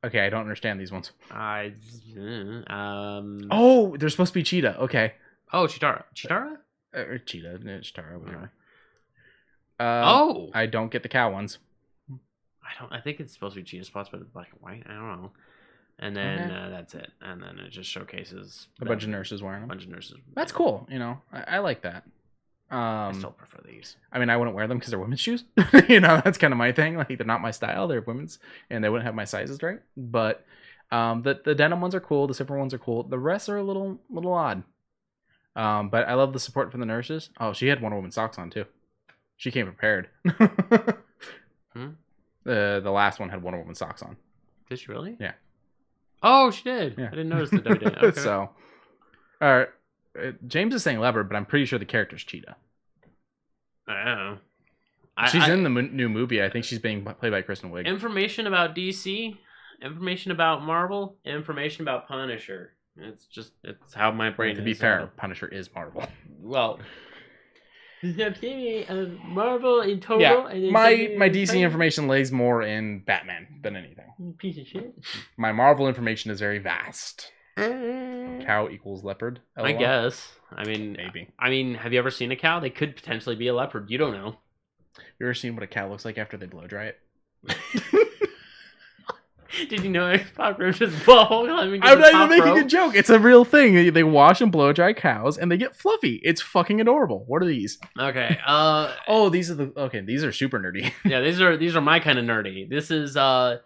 Okay, I don't understand these ones. Oh, they're supposed to be cheetah. Okay. Oh, Chitara? Or cheetah, Chitara, whatever. Oh, I don't get the cow ones. I think it's supposed to be cheetah spots, but it's black and white. I don't know. And then that's it. And then it just showcases a bunch of nurses wearing them. A bunch of nurses. That's cool. You know, I like that. I still prefer these. I mean, I wouldn't wear them because they're women's shoes. That's kind of my thing. Like, they're not my style. They're women's, and they wouldn't have my sizes right. But the denim ones are cool. The silver ones are cool. The rest are a little odd. But I love the support from the nurses. Oh, she had Wonder Woman socks on too. She came prepared. The last one had Wonder Woman socks on. Did she really? Yeah. Oh, she did. Yeah. I didn't notice that. Okay. So, all right. James is saying leopard, but I'm pretty sure the character's cheetah. I don't know. She's in the new movie. I think she's being played by Kristen Wiig. Information about DC, information about Marvel, information about Punisher. It's how my brain. To be fair, Punisher is Marvel. Well, Marvel in total. Yeah, my DC information lays more in Batman than anything. Piece of shit. My Marvel information is very vast. Cow equals leopard. LOL. I guess. I mean, maybe. I mean, have you ever seen a cow? They could potentially be a leopard. You don't know. You ever seen what a cow looks like after they blow dry it? Did you know Pop ripped his ball? I'm not even making a joke. It's a real thing. They wash and blow dry cows, and they get fluffy. It's fucking adorable. What are these? Okay. These are super nerdy. Yeah, these are my kind of nerdy. This is the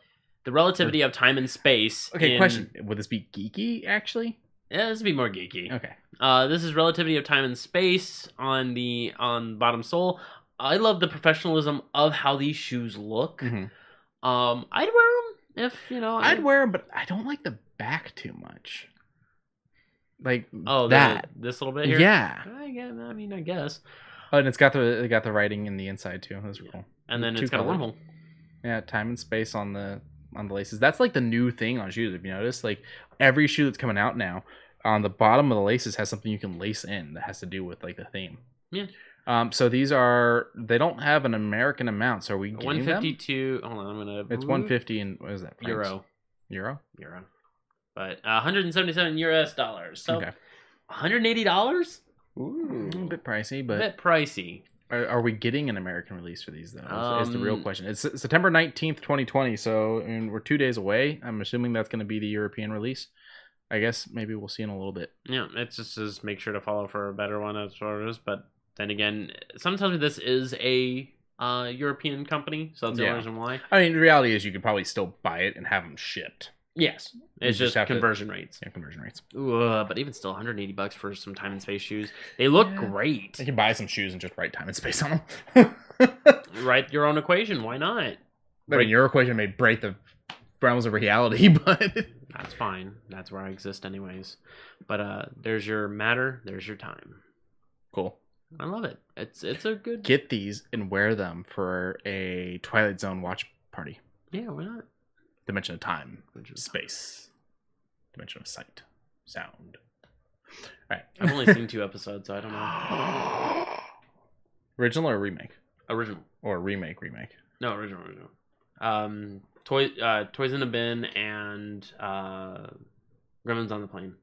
relativity of time and space. Okay, question. Would this be geeky, actually? Yeah, this would be more geeky. Okay. This is relativity of time and space on bottom sole. I love the professionalism of how these shoes look. Mm-hmm. I'd wear them if I'd wear them, but I don't like the back too much. Like this little bit here. Yeah. I guess. Oh, and it's got the writing in the inside too. That's cool. And then it's got a wormhole. Yeah, time and space on the laces. That's like the new thing on shoes. If you notice, like every shoe that's coming out now, on the bottom of the laces has something you can lace in that has to do with like the theme. Yeah. So they don't have an American amount. So are we getting 152. Hold on, I'm gonna. It's 150 and what is that? Francs? Euro. But 177 US dollars. So okay. $180. Ooh, a bit pricey, but a bit pricey. Are we getting an American release for these though? Is the real question. It's September 19th, 2020. So we're 2 days away. I'm assuming that's going to be the European release. I guess maybe we'll see in a little bit. Yeah, it's just make sure to follow for a better one as far as. But then again, something tells me this is a European company, so that's the only reason why. I mean, the reality is you could probably still buy it and have them shipped. Yes, it's just conversion rates. Yeah, conversion rates. Ooh, but even still, $180 for some time and space shoes. They look great. You can buy some shoes and just write time and space on them. Write your own equation. Why not? I mean, your equation may break the realms of reality, but that's fine. That's where I exist, anyways. But there's your matter. There's your time. Cool. I love it. It's a good. Get these and wear them for a Twilight Zone watch party. Yeah, why not? Dimension of time, space, dimension of sight, sound. All right. I've only seen 2 episodes, so I don't know. Original or remake? Original. Or remake? No, original. Toys in the Bin and Gremlins on the Plane.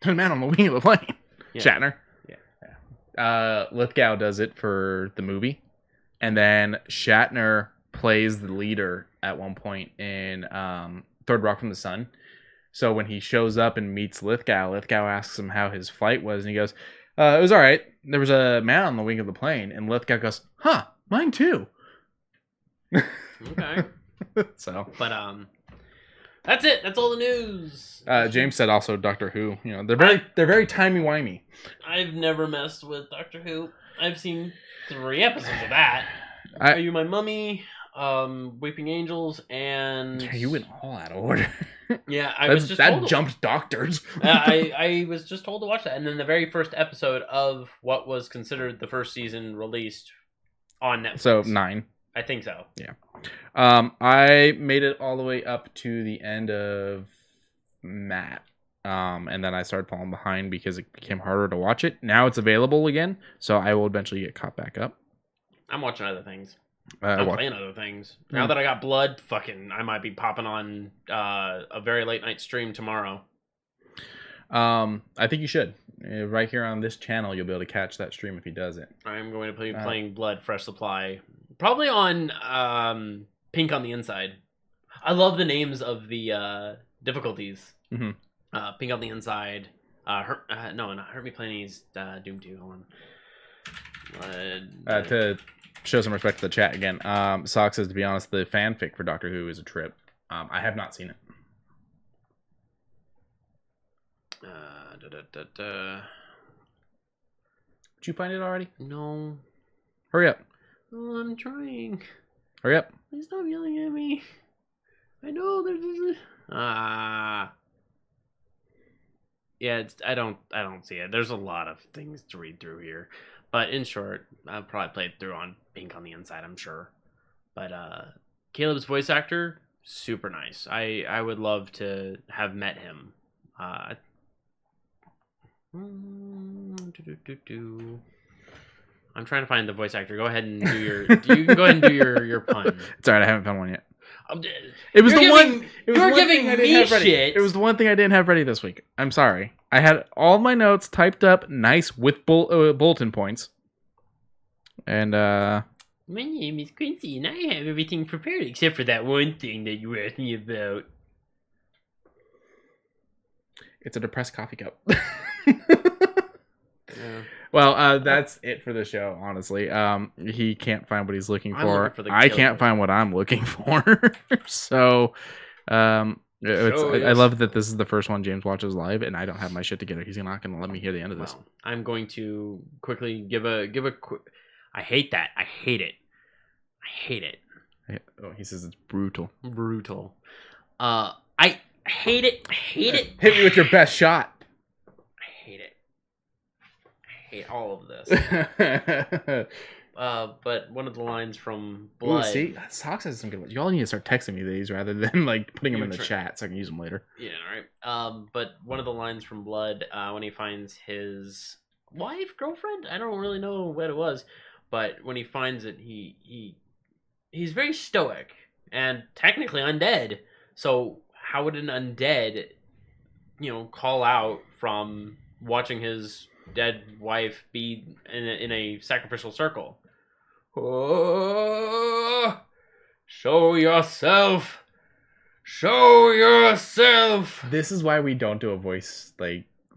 Man on the Wing of the Plane. Yeah. Shatner. Yeah. Lithgow does it for the movie, and then Shatner plays the leader at one point in Third Rock from the Sun. So when he shows up and meets Lithgow asks him how his flight was, and he goes, it was all right. There was a man on the wing of the plane. And Lithgow goes, huh, mine too. Okay. So, but that's it. That's all the news. James said also Doctor Who. You know, they're very timey-wimey. I've never messed with Doctor Who. I've seen 3 episodes of that. Are You My Mummy? Weeping Angels, and You went all out of order. yeah, I was just that told jumped Doctors. I was just told to watch that, and then the very first episode of what was considered the first season released on Netflix. So 9. I think so. Yeah. I made it all the way up to the end of Matt. And then I started falling behind because it became harder to watch it. Now it's available again, so I will eventually get caught back up. I'm watching other things. I'm playing other things. Now that I got Blood, I might be popping on a very late night stream tomorrow. I think you should. Right here on this channel, you'll be able to catch that stream if he does it. I'm going to be playing Blood Fresh Supply. Probably on Pink on the Inside. I love the names of the difficulties. Mm-hmm. Pink on the Inside. Not Hurt Me Plenty's Doom 2. Hold on. To show some respect to the chat again, Sock says, to be honest, the fanfic for Doctor Who is a trip. I have not seen it. Did you find it already? No. Hurry up. Oh, I'm trying. Hurry up. Please stop yelling at me. I know there's yeah, I don't see it. There's a lot of things to read through here. But in short, I'll probably play it through on Pink on the Inside, I'm sure. But Caleb's voice actor, super nice. I would love to have met him. I'm trying to find the voice actor. Go ahead and do your. You can go ahead and do your pun. It's alright. I haven't found one yet. It was You're giving me shit. It was the one thing I didn't have ready this week. I'm sorry. I had all my notes typed up, nice with bulletin points. And my name is Quincy, and I have everything prepared except for that one thing that you asked me about. It's a depressed coffee cup. Yeah. Well, that's it for the show, honestly. He can't find what he's looking for. I can't find what I'm looking for. So, I love that this is the first one James watches live, and I don't have my shit together. He's not going to let me hear the end of this. Well, I'm going to quickly give a quick... I hate that. I hate it. Oh, he says it's brutal. I hate it. Hit me with your best shot. I hate all of this. But one of the lines from Blood. Ooh, see, Sox has some good ones. Y'all need to start texting me these rather than like putting them in the chat so I can use them later. Yeah, all right. But one of the lines from Blood, when he finds his wife, girlfriend, I don't really know what it was, but when he finds it, he's very stoic and technically undead. So how would an undead, call out from watching his dead wife be in a sacrificial circle? Oh, show yourself. This is why we don't do a voice,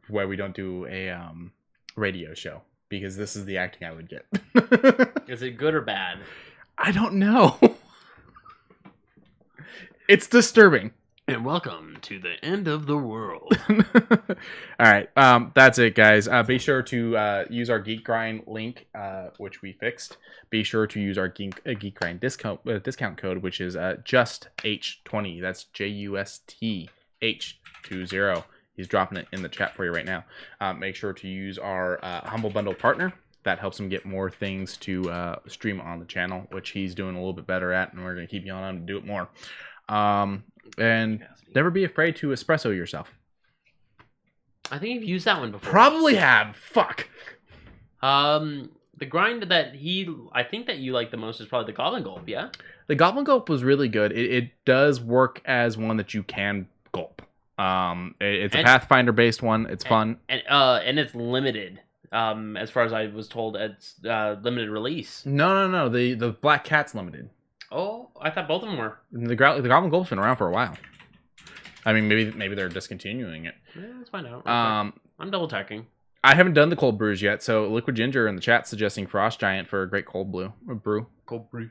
why we don't do a radio show, because this is the acting I would get. Is it good or bad? I don't know. It's disturbing. And welcome to the end of the world. All right. That's it, guys. Be sure to use our Geek Grind link, which we fixed. Be sure to use our Geek Grind discount code, which is just H20. That's JUSTH20. He's dropping it in the chat for you right now. Make sure to use our Humble Bundle partner. That helps him get more things to stream on the channel, which he's doing a little bit better at, and we're going to keep yelling at him to do it more. And never be afraid to espresso yourself. I think you've used that one before. Probably have. Fuck. The grind that I think that you like the most is probably the Goblin Gulp, yeah? The Goblin Gulp was really good. It does work as one that you can gulp. It's a Pathfinder based one. It's fun. And it's limited. As far as I was told, it's limited release. No. The Black Cat's limited. Oh, I thought both of them were. The Goblin Gulp's been around for a while. I mean, maybe they're discontinuing it. Yeah, let's find out. I'm double checking. I haven't done the cold brews yet, so Liquid Ginger in the chat suggesting Frost Giant for a great cold brew. Cold brew.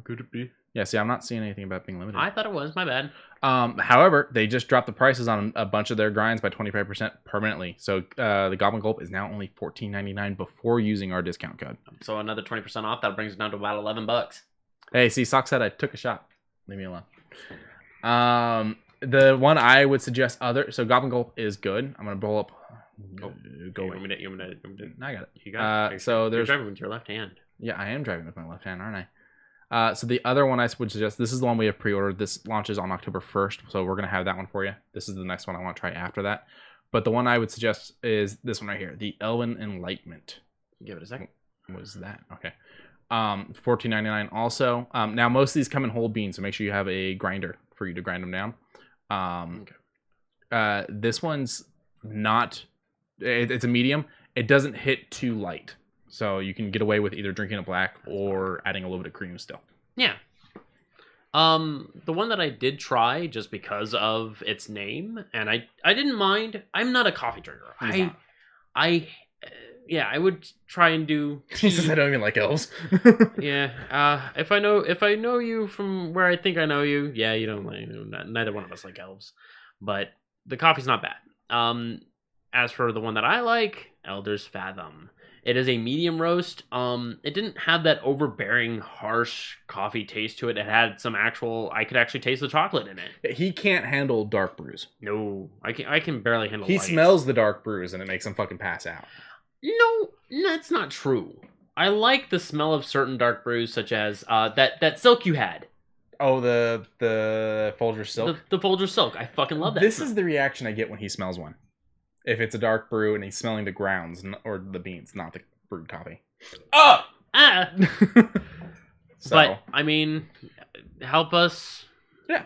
Could it be? Yeah, see, I'm not seeing anything about being limited. I thought it was. My bad. However, they just dropped the prices on a bunch of their grinds by 25% permanently. So the Goblin Gulp is now only $14.99 before using our discount code. So another 20% off. That brings it down to about $11. Hey, see, Sock said I took a shot. Leave me alone. The one I would suggest so Goblin Gulp is good. I'm gonna pull up. Go away. I got it. You got it. So you're driving with your left hand. Yeah, I am driving with my left hand, aren't I? So the other one I would suggest, this is the one we have pre-ordered. This launches on October 1st, so we're gonna have that one for you. This is the next one I want to try after that. But the one I would suggest is this one right here, the Elven Enlightenment. Give it a second. What is that? Okay. $14.99 also. Now most of these come in whole beans, so make sure you have a grinder for you to grind them down. This one's not. It's a medium. It doesn't hit too light, so you can get away with either drinking it black or adding a little bit of cream still. Yeah. The one that I did try just because of its name, and I didn't mind. I'm not a coffee drinker. I would try and do. He says I don't even like elves. Yeah. If I know you from where I think I know you, yeah, you don't like. Neither one of us like elves, but the coffee's not bad. As for the one that I like, Elder's Fathom. It is a medium roast. It didn't have that overbearing, harsh coffee taste to it. It had some I could actually taste the chocolate in it. He can't handle dark brews. No, I can barely handle. He lights. smells the dark brews and it makes him fucking pass out. No, that's not true. I like the smell of certain dark brews, such as that silk you had. Oh, the Folgers Silk. The Folgers Silk. I fucking love that. This is the reaction I get when he smells one. If it's a dark brew and he's smelling the grounds or the beans, not the brewed coffee. Oh! So, but, I mean, help us. Yeah.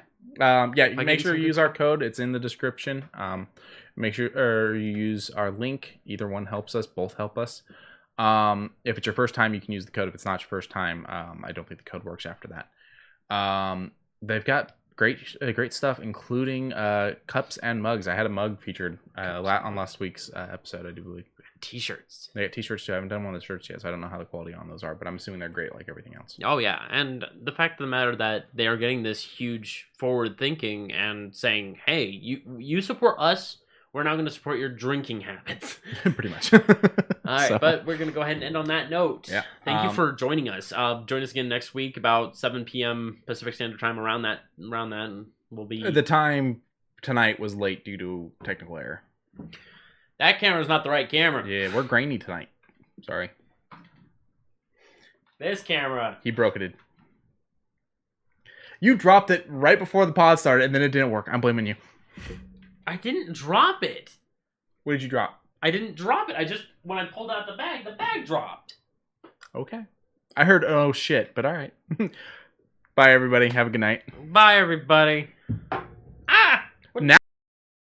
Make sure you use our code. It's in the description. Make sure you use our link. Either one helps us. Both help us. If it's your first time, you can use the code. If it's not your first time, I don't think the code works after that. They've got great stuff, including cups and mugs. I had a mug featured on last week's episode, I do believe. T-shirts. They got T-shirts too. I haven't done one of the shirts yet, so I don't know how the quality on those are, but I'm assuming they're great like everything else. Oh yeah, and the fact of the matter that they are getting this huge forward thinking and saying, hey, you support us, we're now going to support your drinking habits. Pretty much. All right, but we're going to go ahead and end on that note. Yeah. Thank you for joining us. Join us again next week about 7 p.m. Pacific Standard Time. Around that, and we'll be. The time tonight was late due to technical error. That camera's not the right camera. Yeah, we're grainy tonight. Sorry. This camera. He broke it. You dropped it right before the pod started, and then it didn't work. I'm blaming you. I didn't drop it. What did you drop? I didn't drop it. When I pulled out the bag dropped. Okay. I heard, oh shit, but all right. Bye, everybody. Have a good night. Bye, everybody.